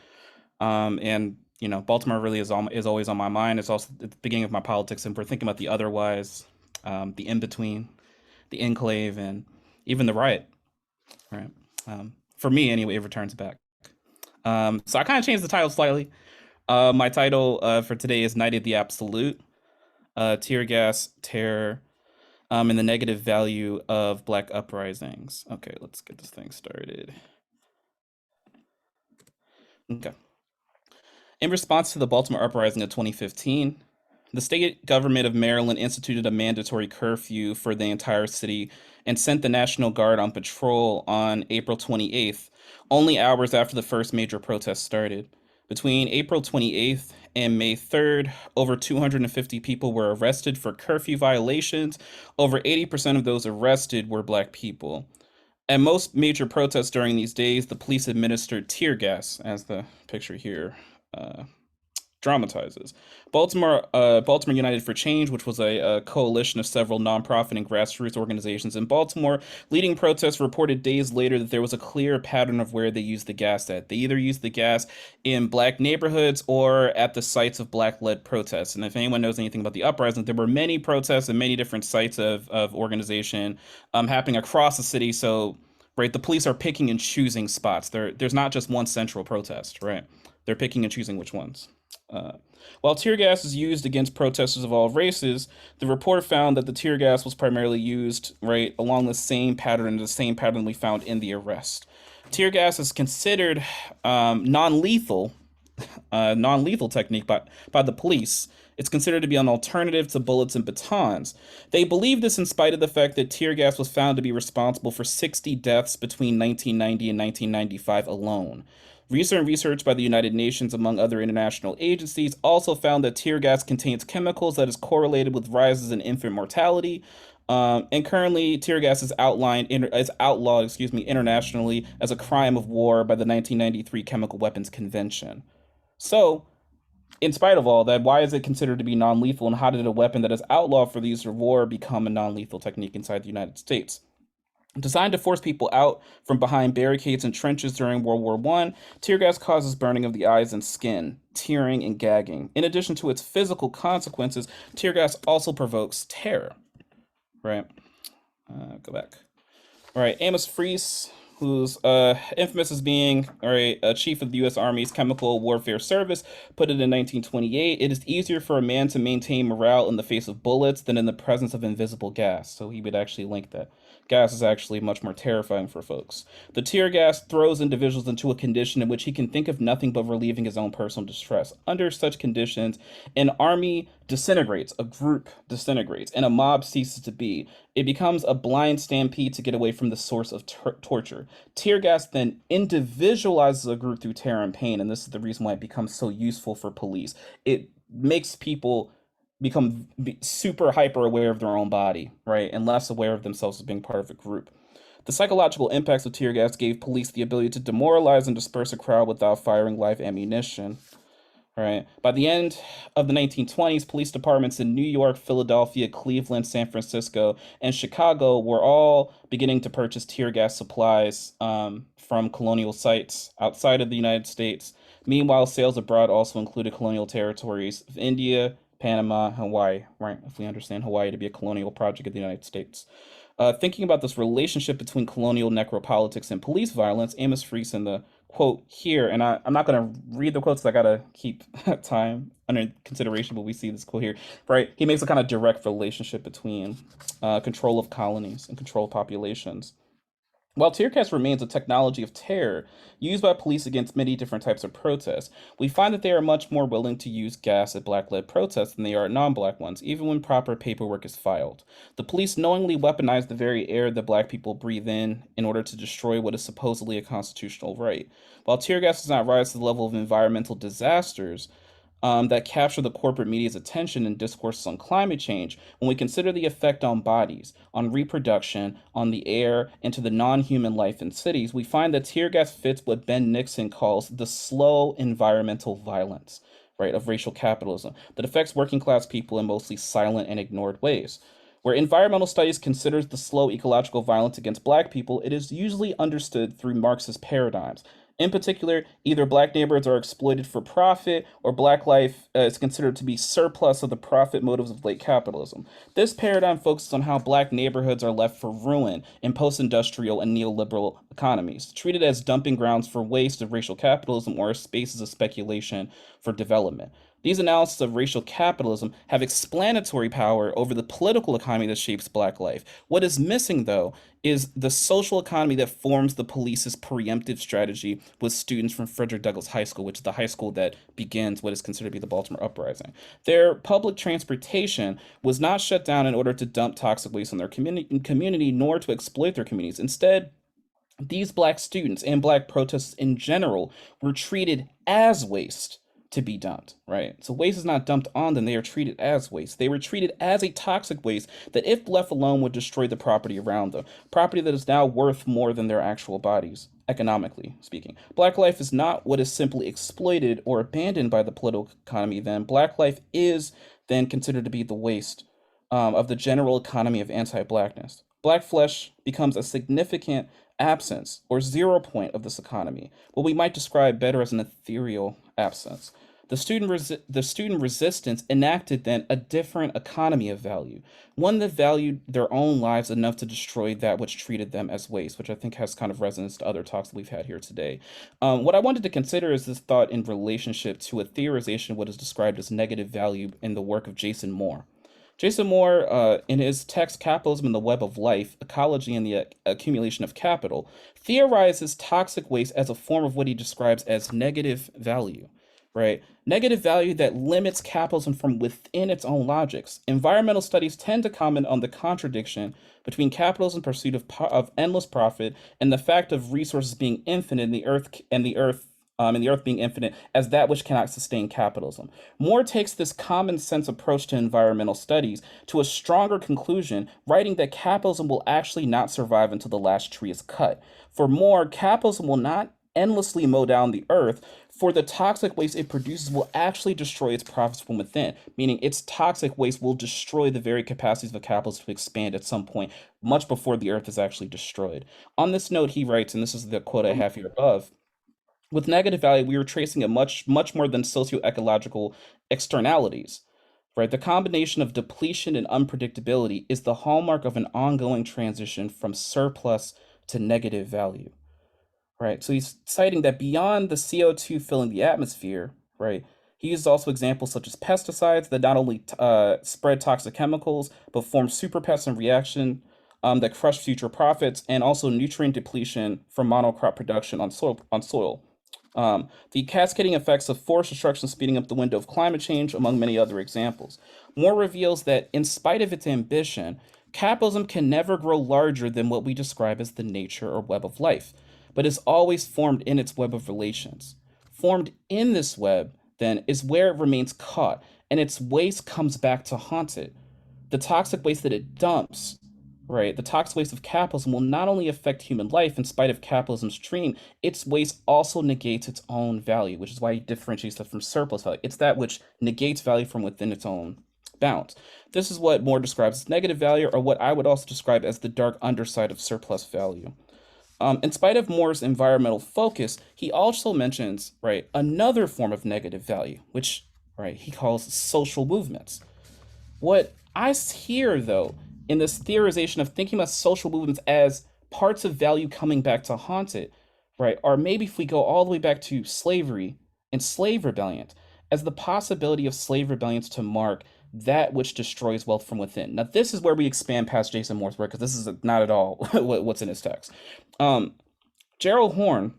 and you know, Baltimore really is always on my mind. It's also at the beginning of my politics, and we're thinking about the otherwise, the in between, the enclave, and even the riot. Right. For me, anyway, it returns back. So I kind of changed the title slightly. My title for today is Night of the Absolute, Tear Gas, Terror, and the Negative Value of Black Uprisings. Okay, let's get this thing started. Okay. In response to the Baltimore uprising of 2015, the state government of Maryland instituted a mandatory curfew for the entire city and sent the National Guard on patrol on April 28th, only hours after the first major protest started. Between April 28th and May 3rd, over 250 people were arrested for curfew violations. Over 80% of those arrested were Black people. At most major protests during these days, the police administered tear gas, as the picture here dramatizes. Baltimore United for Change, which was a coalition of several nonprofit and grassroots organizations in Baltimore, leading protests, reported days later that there was a clear pattern of where they used the gas at. They either used the gas in Black neighborhoods or at the sites of Black-led protests. And if anyone knows anything about the uprising, there were many protests and many different sites of organization happening across the city. So, right, the police are picking and choosing spots. There's not just one central protest, right? They're picking and choosing which ones. While tear gas is used against protesters of all races, the report found that the tear gas was primarily used right along the same pattern we found in the arrest. Tear gas is considered non-lethal technique by the police. It's considered to be an alternative to bullets and batons. They believe this in spite of the fact that tear gas was found to be responsible for 60 deaths between 1990 and 1995 alone. Recent research by the United Nations, among other international agencies, also found that tear gas contains chemicals that is correlated with rises in infant mortality. And currently, tear gas is outlawed internationally as a crime of war by the 1993 Chemical Weapons Convention. So, in spite of all that, why is it considered to be non-lethal, and how did a weapon that is outlawed for the use of war become a non-lethal technique inside the United States? Designed to force people out from behind barricades and trenches during World War I, tear gas causes burning of the eyes and skin, tearing, and gagging. In addition to its physical consequences, tear gas also provokes terror. Right? Go back. All right, Amos Fries who's infamous as being a chief of the U.S. Army's Chemical Warfare Service, put it in 1928, "It is easier for a man to maintain morale in the face of bullets than in the presence of invisible gas." So he would actually link that. Gas is actually much more terrifying for folks. "The tear gas throws individuals into a condition in which he can think of nothing but relieving his own personal distress. Under such conditions, an army disintegrates, a group disintegrates, and a mob ceases to be. It becomes a blind stampede to get away from the source of torture. Tear gas then individualizes a group through terror and pain, and this is the reason why it becomes so useful for police. It makes people become super hyper aware of their own body, right, and less aware of themselves as being part of a group. The psychological impacts of tear gas gave police the ability to demoralize and disperse a crowd without firing live ammunition. Right. By the end of the 1920s, police departments in New York, Philadelphia, Cleveland, San Francisco, and Chicago were all beginning to purchase tear gas supplies from colonial sites outside of the United States. Meanwhile, sales abroad also included colonial territories of India, Panama, Hawaii, right? If we understand Hawaii to be a colonial project of the United States. Thinking about this relationship between colonial necropolitics and police violence, Amos Freese in the quote here, and I'm not going to read the quotes, I got to keep time under consideration, but we see this quote here, right? He makes a kind of direct relationship between control of colonies and control of populations. While tear gas remains a technology of terror used by police against many different types of protests, we find that they are much more willing to use gas at Black-led protests than they are at non-Black ones, even when proper paperwork is filed. The police knowingly weaponize the very air that Black people breathe in order to destroy what is supposedly a constitutional right. While tear gas does not rise to the level of environmental disasters that capture the corporate media's attention in discourses on climate change, when we consider the effect on bodies, on reproduction, on the air, and to the non-human life in cities, we find that tear gas fits what Ben Nixon calls the slow environmental violence, right, of racial capitalism that affects working class people in mostly silent and ignored ways. Where environmental studies considers the slow ecological violence against Black people, it is usually understood through Marxist paradigms. In particular, either Black neighborhoods are exploited for profit, or Black life is considered to be surplus of the profit motives of late capitalism. This paradigm focuses on how Black neighborhoods are left for ruin in post-industrial and neoliberal economies, treated as dumping grounds for waste of racial capitalism or as spaces of speculation for development. These analyses of racial capitalism have explanatory power over the political economy that shapes Black life. What is missing, though, is the social economy that forms the police's preemptive strategy with students from Frederick Douglass High School, which is the high school that begins what is considered to be the Baltimore Uprising. Their public transportation was not shut down in order to dump toxic waste on their community, nor to exploit their communities. Instead, these Black students and Black protesters in general were treated as waste to be dumped, right? So waste is not dumped on them, they are treated as waste. They were treated as a toxic waste that, if left alone, would destroy the property around them, property that is now worth more than their actual bodies, economically speaking. Black life is not what is simply exploited or abandoned by the political economy then. Black life is then considered to be the waste of the general economy of anti-Blackness. Black flesh becomes a significant absence or 0 point of this economy, what we might describe better as an ethereal absence. The student resistance enacted then a different economy of value, one that valued their own lives enough to destroy that which treated them as waste, which I think has kind of resonance to other talks that we've had here today. What I wanted to consider is this thought in relationship to a theorization of what is described as negative value in the work of Jason Moore. Jason Moore, in his text Capitalism and the Web of Life, Ecology and the Accumulation of Capital, theorizes toxic waste as a form of what he describes as negative value, right? Negative value that limits capitalism from within its own logics. Environmental studies tend to comment on the contradiction between capitalism's pursuit of endless profit and the fact of resources being infinite and the earth being infinite as that which cannot sustain capitalism. Moore takes this common sense approach to environmental studies to a stronger conclusion, writing that capitalism will actually not survive until the last tree is cut. For Moore, capitalism will not endlessly mow down the earth, for the toxic waste it produces will actually destroy its profits from within, meaning its toxic waste will destroy the very capacities of capitalism to expand at some point, much before the earth is actually destroyed. On this note, he writes, and this is the quote I have here above, with negative value, we are tracing a much more than socio-ecological externalities, right? The combination of depletion and unpredictability is the hallmark of an ongoing transition from surplus to negative value, right? So he's citing that beyond the CO2 filling the atmosphere, right? He uses also examples such as pesticides that not only spread toxic chemicals, but form super pests in reaction that crush future profits, and also nutrient depletion from monocrop production on soil. The cascading effects of forest destruction speeding up the window of climate change, among many other examples. Moore reveals that in spite of its ambition, capitalism can never grow larger than what we describe as the nature or web of life, but is always formed in its web of relations. Formed in this web, then, is where it remains caught, and its waste comes back to haunt it. The toxic waste that it dumps, right? The toxic waste of capitalism will not only affect human life in spite of capitalism's dream, its waste also negates its own value, which is why he differentiates that from surplus value. It's that which negates value from within its own bounds. This is what Moore describes as negative value, or what I would also describe as the dark underside of surplus value. In spite of Moore's environmental focus, he also mentions, right, another form of negative value, which, right, he calls social movements. What I hear, though, in this theorization of thinking about social movements as parts of value coming back to haunt it, right, or maybe if we go all the way back to slavery and slave rebellions, as the possibility of slave rebellions to mark that which destroys wealth from within. Now, this is where we expand past Jason Moore's work, because this is not at all what's in his text. Gerald Horne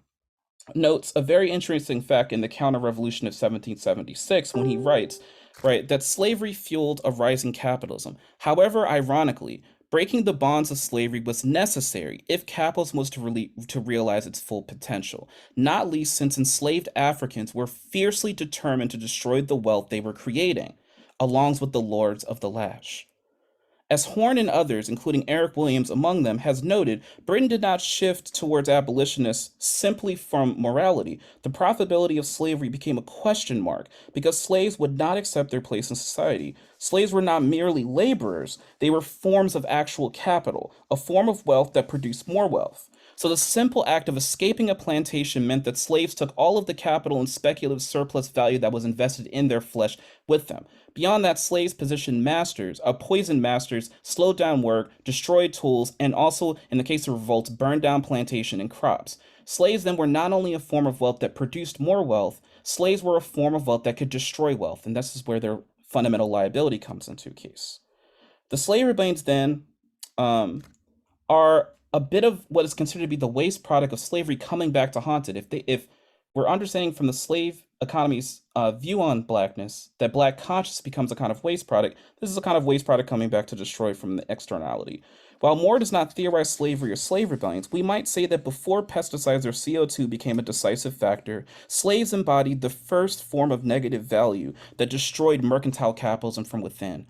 notes a very interesting fact in the Counter-Revolution of 1776 when he writes, right, that slavery fueled a rising capitalism. However, ironically, breaking the bonds of slavery was necessary if capitalism was to realize its full potential, not least since enslaved Africans were fiercely determined to destroy the wealth they were creating, along with the lords of the lash. As Horne and others, including Eric Williams among them, has noted, Britain did not shift towards abolitionists simply from morality. The profitability of slavery became a question mark because slaves would not accept their place in society. Slaves were not merely laborers, they were forms of actual capital, a form of wealth that produced more wealth. So the simple act of escaping a plantation meant that slaves took all of the capital and speculative surplus value that was invested in their flesh with them. Beyond that, slaves poisoned masters, slowed down work, destroyed tools, and also, in the case of revolts, burned down plantation and crops. Slaves then were not only a form of wealth that produced more wealth, slaves were a form of wealth that could destroy wealth, and this is where their fundamental liability comes into case. The slave rebellions then are a bit of what is considered to be the waste product of slavery coming back to haunt it. If we're understanding from the slave economy's view on blackness that black consciousness becomes a kind of waste product, this is a kind of waste product coming back to destroy from the externality. While Moore does not theorize slavery or slave rebellions, we might say that before pesticides or CO2 became a decisive factor, slaves embodied the first form of negative value that destroyed mercantile capitalism from within.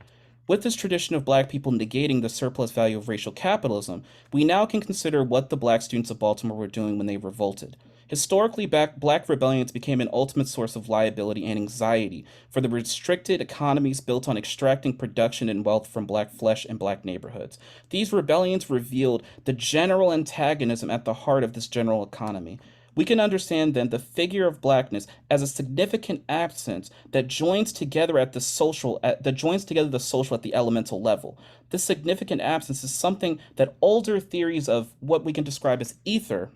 With this tradition of black people negating the surplus value of racial capitalism, we now can consider what the black students of Baltimore were doing when they revolted. Historically, black rebellions became an ultimate source of liability and anxiety for the restricted economies built on extracting production and wealth from black flesh and black neighborhoods. These rebellions revealed the general antagonism at the heart of this general economy. We can understand then the figure of blackness as a significant absence that joins together the social at the elemental level. This significant absence is something that older theories of what we can describe as ether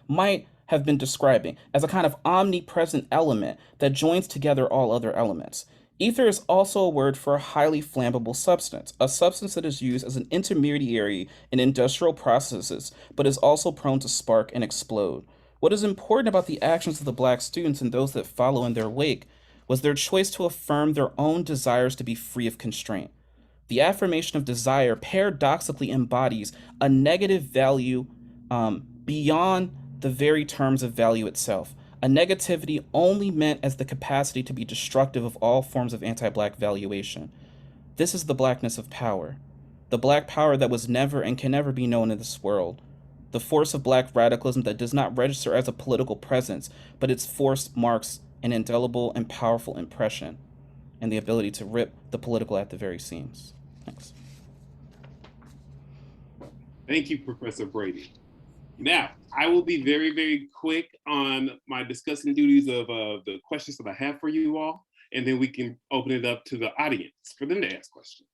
might have been describing as a kind of omnipresent element that joins together all other elements. Ether is also a word for a highly flammable substance, a substance that is used as an intermediary in industrial processes, but is also prone to spark and explode. What is important about the actions of the black students and those that follow in their wake was their choice to affirm their own desires to be free of constraint. The affirmation of desire paradoxically embodies a negative value beyond the very terms of value itself. A negativity only meant as the capacity to be destructive of all forms of anti-black valuation. This is the blackness of power. The black power that was never and can never be known in this world. The force of black radicalism that does not register as a political presence, but its force marks an indelible and powerful impression, and the ability to rip the political at the very seams. Thanks. Thank you, Professor Brady. Now, I will be very, very quick on my discussing duties of the questions that I have for you all, and then we can open it up to the audience for them to ask questions.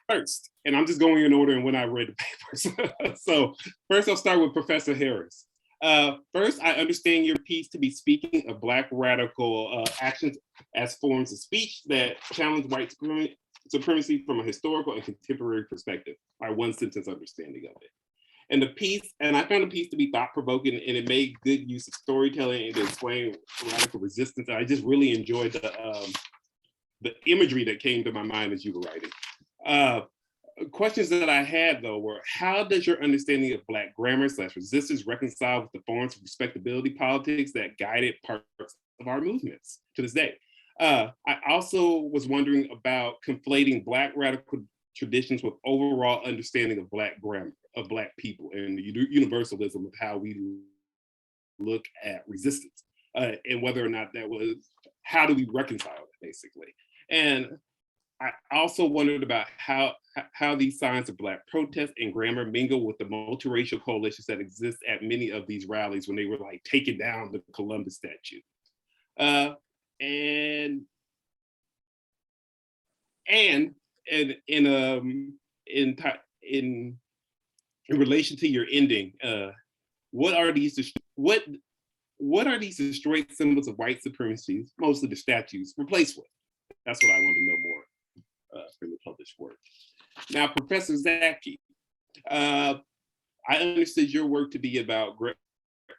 First, and I'm just going in order and when I read the papers. So first I'll start with Professor Harris. First, I understand your piece to be speaking of Black radical actions as forms of speech that challenge white supremacy from a historical and contemporary perspective, my one sentence understanding of it. And the piece, and I found the piece to be thought-provoking, and it made good use of storytelling and to explain radical resistance. I just really enjoyed the imagery that came to my mind as you were writing. Questions that I had though were, how does your understanding of Black grammar / resistance reconcile with the forms of respectability politics that guided parts of our movements to this day? I also was wondering about conflating Black radical traditions with overall understanding of Black grammar, of Black people, and the universalism of how we look at resistance, and whether or not that was, how do we reconcile it, basically? And I also wondered about how these signs of Black protest and grammar mingle with the multiracial coalitions that exist at many of these rallies when they were like taking down the Columbus statue. And in relation to your ending, what are these destroyed symbols of white supremacy, mostly the statues, replaced with? That's what I want to know more from the published work. Now, Professor Zaki, I understood your work to be about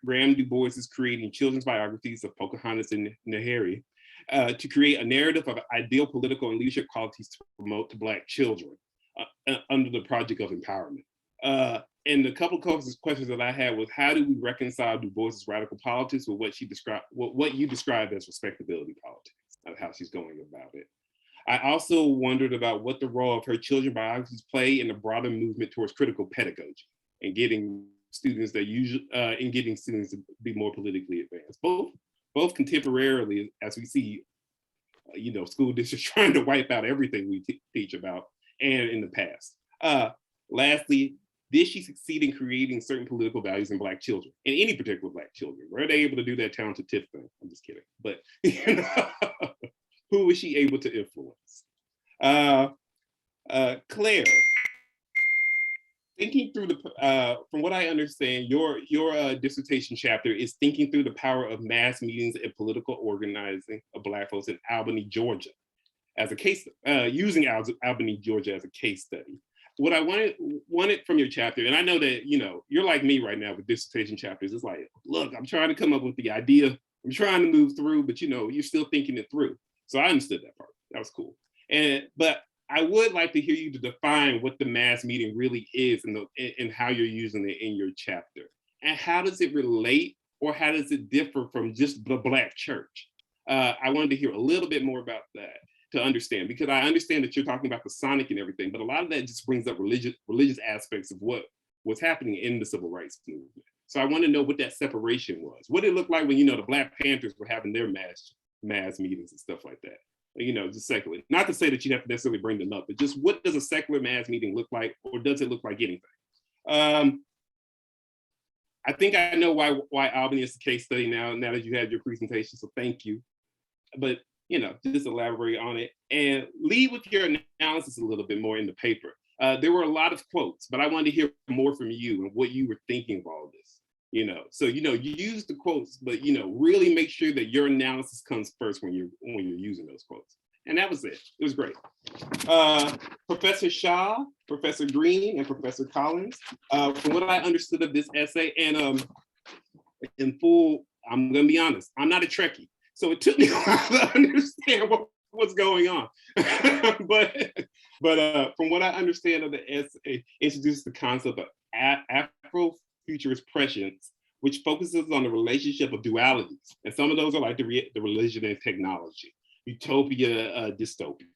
Graham DuBois's creating children's biographies of Pocahontas and Nahari to create a narrative of ideal political and leadership qualities to promote to Black children under the project of empowerment. And a couple of questions that I had was, how do we reconcile DuBois's radical politics with what you describe as respectability politics, of how she's going about it? I also wondered about what the role of her children's biographies play in the broader movement towards critical pedagogy and getting students to be more politically advanced, both contemporarily, as we see, school districts trying to wipe out everything we teach about, and in the past. Lastly, did she succeed in creating certain political values in Black children, in any particular Black children? Were they able to do that talented TIF thing? I'm just kidding, but who was she able to influence? Claire, thinking through from what I understand, your dissertation chapter is thinking through the power of mass meetings and political organizing of Black folks in Albany, Georgia, as a case, using Albany, Georgia as a case study. What I wanted from your chapter, and I know that you're like me right now with dissertation chapters. It's like, look, I'm trying to come up with the idea, I'm trying to move through, but you're still thinking it through. So I understood that part. That was cool. But I would like to hear you to define what the mass meeting really is and how you're using it in your chapter. And how does it relate, or how does it differ from just the Black church? I wanted to hear a little bit more about that to understand, because I understand that you're talking about the Sonic and everything, but a lot of that just brings up religious aspects of what was happening in the civil rights movement. So I want to know what that separation was. What did it look like when, the Black Panthers were having their mass meetings and stuff like that? Just secularly. Not to say that you have to necessarily bring them up, but just what does a secular mass meeting look like, or does it look like anything? I think I know why Albany is the case study now that you had your presentation, so thank you. But just elaborate on it and lead with your analysis a little bit more in the paper. There were a lot of quotes, but I wanted to hear more from you and what you were thinking of all this. So you use the quotes, but really make sure that your analysis comes first when you're using those quotes. And that was it. It was great. Professor Shaw, Professor Greene, and Professor Collins, from what I understood of this essay, and in full, I'm gonna be honest, I'm not a Trekkie, so it took me a while to understand what's going on. but from what I understand of the essay, introduces the concept of Afrofuturist Prescience, which focuses on the relationship of dualities. And some of those are like the religion and technology, utopia, dystopia.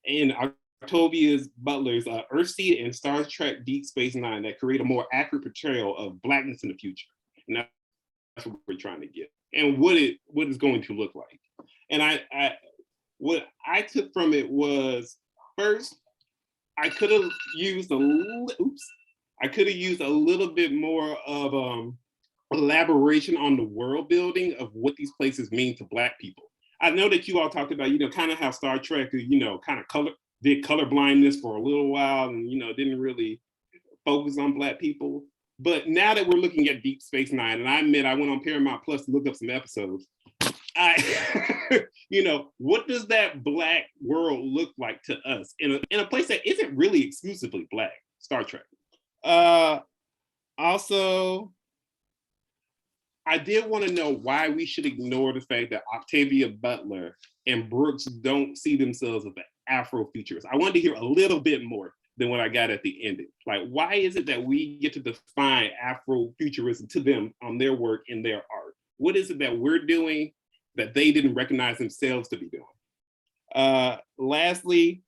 And Octavia's Butler's Earthseed and Star Trek Deep Space Nine that create a more accurate portrayal of Blackness in the future. And that's what we're trying to get, and what it's going to look like. And what I took from it was, first, I could have used a little bit more of elaboration on the world building of what these places mean to Black people. I know that you all talked about, kind of how Star Trek, kind of did color blindness for a little while, and didn't really focus on Black people. But now that we're looking at Deep Space Nine, and I admit I went on Paramount Plus to look up some episodes, what does that Black world look like to us in a place that isn't really exclusively Black? Star Trek. Also, I did want to know why we should ignore the fact that Octavia Butler and Brooks don't see themselves as the Afrofuturists. I wanted to hear a little bit more than what I got at the ending. Like, why is it that we get to define Afrofuturism to them on their work and their art? What is it that we're doing that they didn't recognize themselves to be doing? Lastly,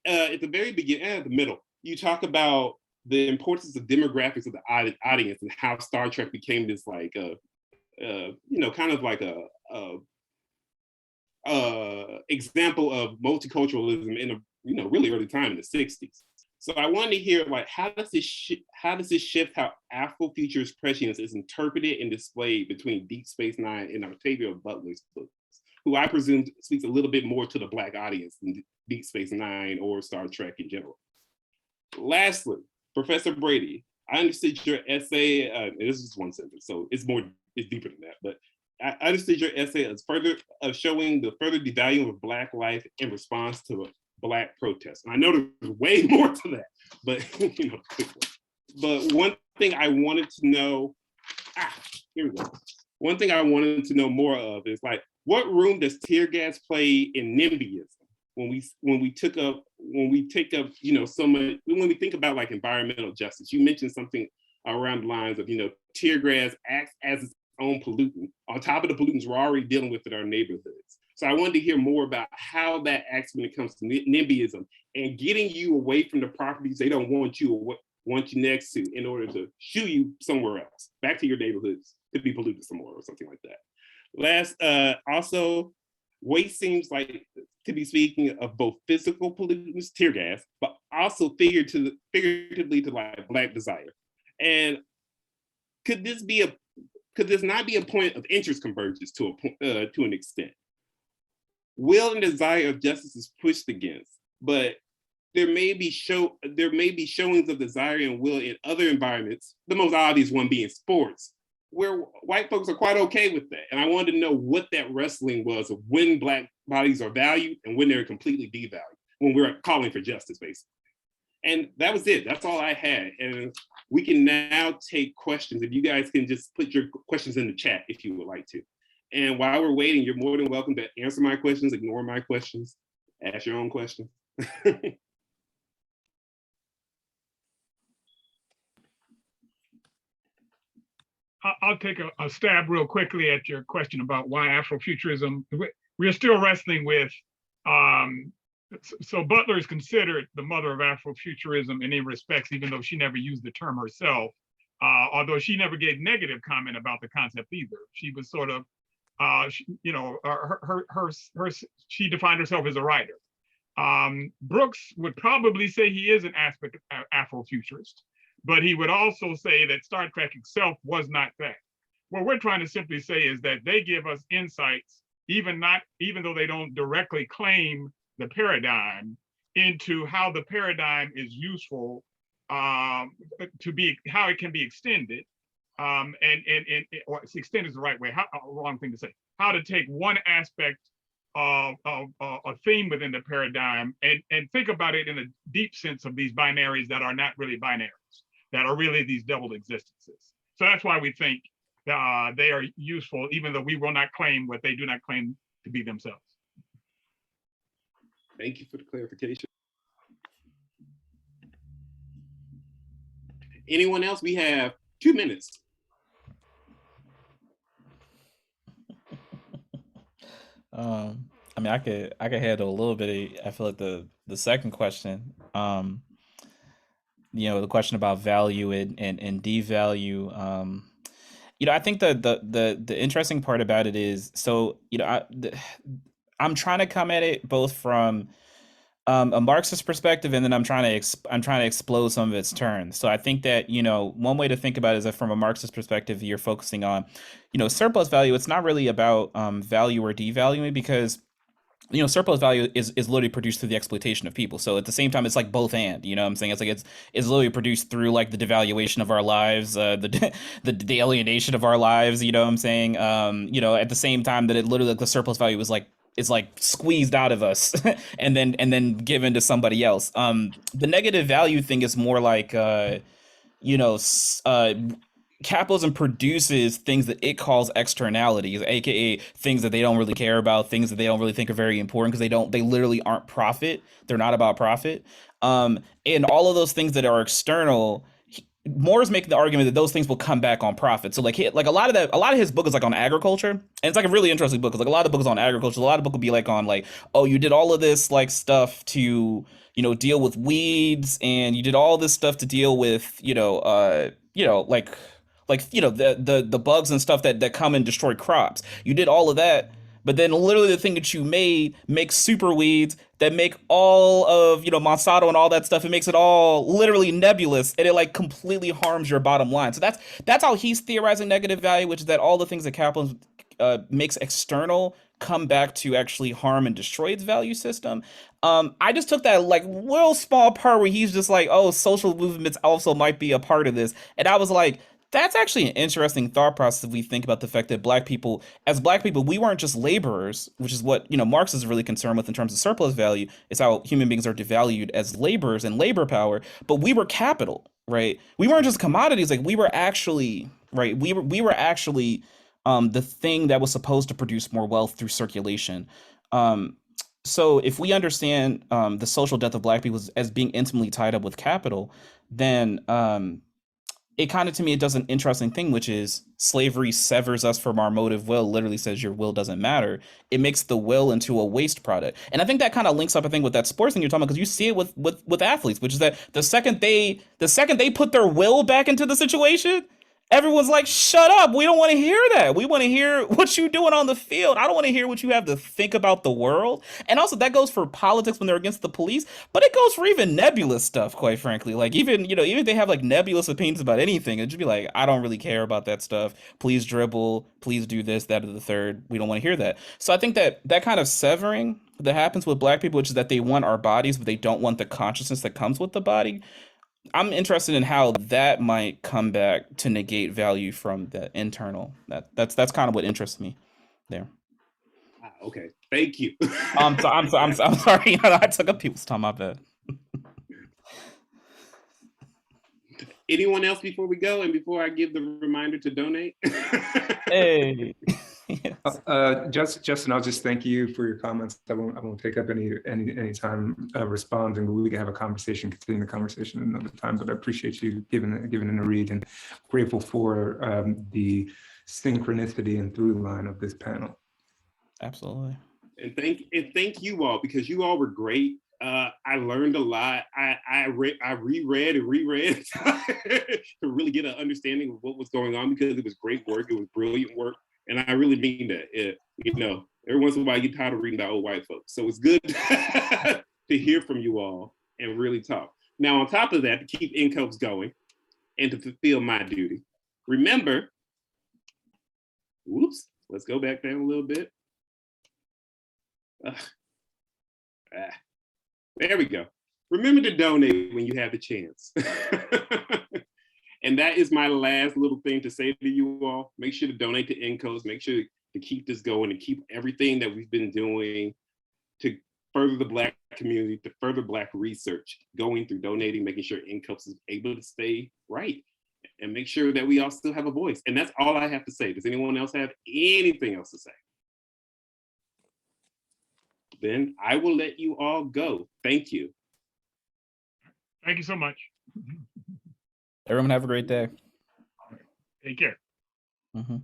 at the very beginning, at the middle, you talk about the importance of demographics of the audience and how Star Trek became this like, kind of like a example of multiculturalism in a really early time in the 60s. So I wanted to hear, like, how does this shift how Afrofuturist prescience is interpreted and displayed between Deep Space Nine and Octavia Butler's books, who I presume speaks a little bit more to the Black audience than Deep Space Nine or Star Trek in general. Lastly, Professor Brady, I understood your essay, this is one sentence, so it's deeper than that, but I understood your essay as showing the further devaluing of Black life in response to Black protests. And I know there's way more to that, but But one thing I wanted to know, here we go. One thing I wanted to know more of is like, what room does tear gas play in NIMBYism? When we think about like environmental justice, you mentioned something around the lines of, tear gas acts as its own pollutant on top of the pollutants we're already dealing with in our neighborhoods. So I wanted to hear more about how that acts when it comes to NIMBYism and getting you away from the properties they don't want you next to in order to shoo you somewhere else, back to your neighborhoods to be polluted some more or something like that. Last, also, waste seems like to be speaking of both physical pollutants, tear gas, but also figuratively to like Black desire. And could this not be a point of interest convergence to an extent? Will and desire of justice is pushed against, but there may be showings of desire and will in other environments, the most obvious one being sports, where white folks are quite okay with that. And I wanted to know what that wrestling was of when Black bodies are valued and when they're completely devalued, when we're calling for justice, basically. And that was it. That's all I had. And we can now take questions. If you guys can just put your questions in the chat if you would like to. And while we're waiting, you're more than welcome to answer my questions, ignore my questions, ask your own questions. I'll take a stab real quickly at your question about why Afrofuturism. We're still wrestling with, so Butler is considered the mother of Afrofuturism in many respects, even though she never used the term herself, although she never gave negative comment about the concept either. She was sort of, she defined herself as a writer. Brooks would probably say he is an aspect of Afrofuturist, but he would also say that Star Trek itself was not that. What we're trying to simply say is that they give us insights, even though they don't directly claim the paradigm, into how the paradigm is useful how it can be extended. Or extend is the right way, wrong thing to say. How to take one aspect of a theme within the paradigm and think about it in a deep sense of these binaries that are not really binaries, that are really these doubled existences. So that's why we think they are useful, even though we will not claim what they do not claim to be themselves. Thank you for the clarification. Anyone else? We have 2 minutes. I mean, I could handle a little bit of, I feel like the second question, the question about value and devalue. I think the interesting part about it is, so, I'm trying to come at it both from a Marxist perspective, and then I'm trying to explode some of its turns. So I think that, one way to think about it is that from a Marxist perspective, you're focusing on, surplus value. It's not really about value or devaluing, because surplus value is literally produced through the exploitation of people. So at the same time, it's like both and, you know what I'm saying? It's like it's literally produced through like the devaluation of our lives, the alienation of our lives, you know what I'm saying? At the same time that it literally, like, the surplus value is like squeezed out of us and then given to somebody else. The negative value thing is more like capitalism produces things that it calls externalities, aka things that they don't really care about, things that they don't really think are very important because they literally aren't profit. They're not about profit. And all of those things that are external, Moore's making the argument that those things will come back on profit. So like a lot of his book is like on agriculture, and it's like a really interesting book. Because like a lot of books on agriculture, a lot of book will be like on like, oh, you did all of this like stuff to deal with weeds, and you did all this stuff to deal with the bugs and stuff that come and destroy crops. You did all of that, but then literally the thing that you made makes super weeds that make all of Monsanto and all that stuff. It makes it all literally nebulous, and it like completely harms your bottom line. So that's how he's theorizing negative value, which is that all the things that capitalism makes external come back to actually harm and destroy its value system. I just took that like real small part where he's just like, oh, social movements also might be a part of this, and I was like, that's actually an interesting thought process if we think about the fact that as black people, we weren't just laborers, which is what Marx is really concerned with in terms of surplus value. It's how human beings are devalued as laborers and labor power, but we were capital, right? We weren't just commodities. Like we were actually, right? We were actually the thing that was supposed to produce more wealth through circulation. So if we understand the social death of black people as being intimately tied up with capital, then it kind of, to me, it does an interesting thing, which is slavery severs us from our motive will, literally says your will doesn't matter. It makes the will into a waste product. And I think that kind of links up, I think, with that sports thing you're talking about, because you see it with athletes, which is that the second they put their will back into the situation, everyone's like, shut up. We don't want to hear that. We want to hear what you're doing on the field. I don't want to hear what you have to think about the world. And also that goes for politics when they're against the police, but it goes for even nebulous stuff, quite frankly. Like even if they have like nebulous opinions about anything, it'd just be like, I don't really care about that stuff. Please dribble. Please do this, that, or the third. We don't want to hear that. So I think that kind of severing that happens with black people, which is that they want our bodies, but they don't want the consciousness that comes with the body. I'm interested in how that might come back to negate value from the internal. That's kind of what interests me there. Okay, thank you. I'm sorry. I took up people's time. My bad. Anyone else before we go, and before I give the reminder to donate? Hey. Justin, I'll just thank you for your comments. I won't take up any time responding, but we can have a conversation, continue the conversation another time. But I appreciate you giving it a read, and grateful for the synchronicity and through line of this panel. Absolutely. And thank you all, because you all were great. I learned a lot. I reread and reread to really get an understanding of what was going on, because it was great work. It was brilliant work. And I really mean that. Every once in a while you get tired of reading about old white folks. So it's good to hear from you all and really talk. Now, on top of that, to keep NCOBPS going and to fulfill my duty, remember, let's go back down a little bit. There we go. Remember to donate when you have the chance. And that is my last little thing to say to you all. Make sure to donate to NCOBPS. Make sure to keep this going and keep everything that we've been doing to further the Black community, to further Black research, going through donating, making sure NCOBPS is able to stay right, and make sure that we all still have a voice. And that's all I have to say. Does anyone else have anything else to say? Then I will let you all go. Thank you. Thank you so much. Everyone have a great day. Take care. Mm-hmm.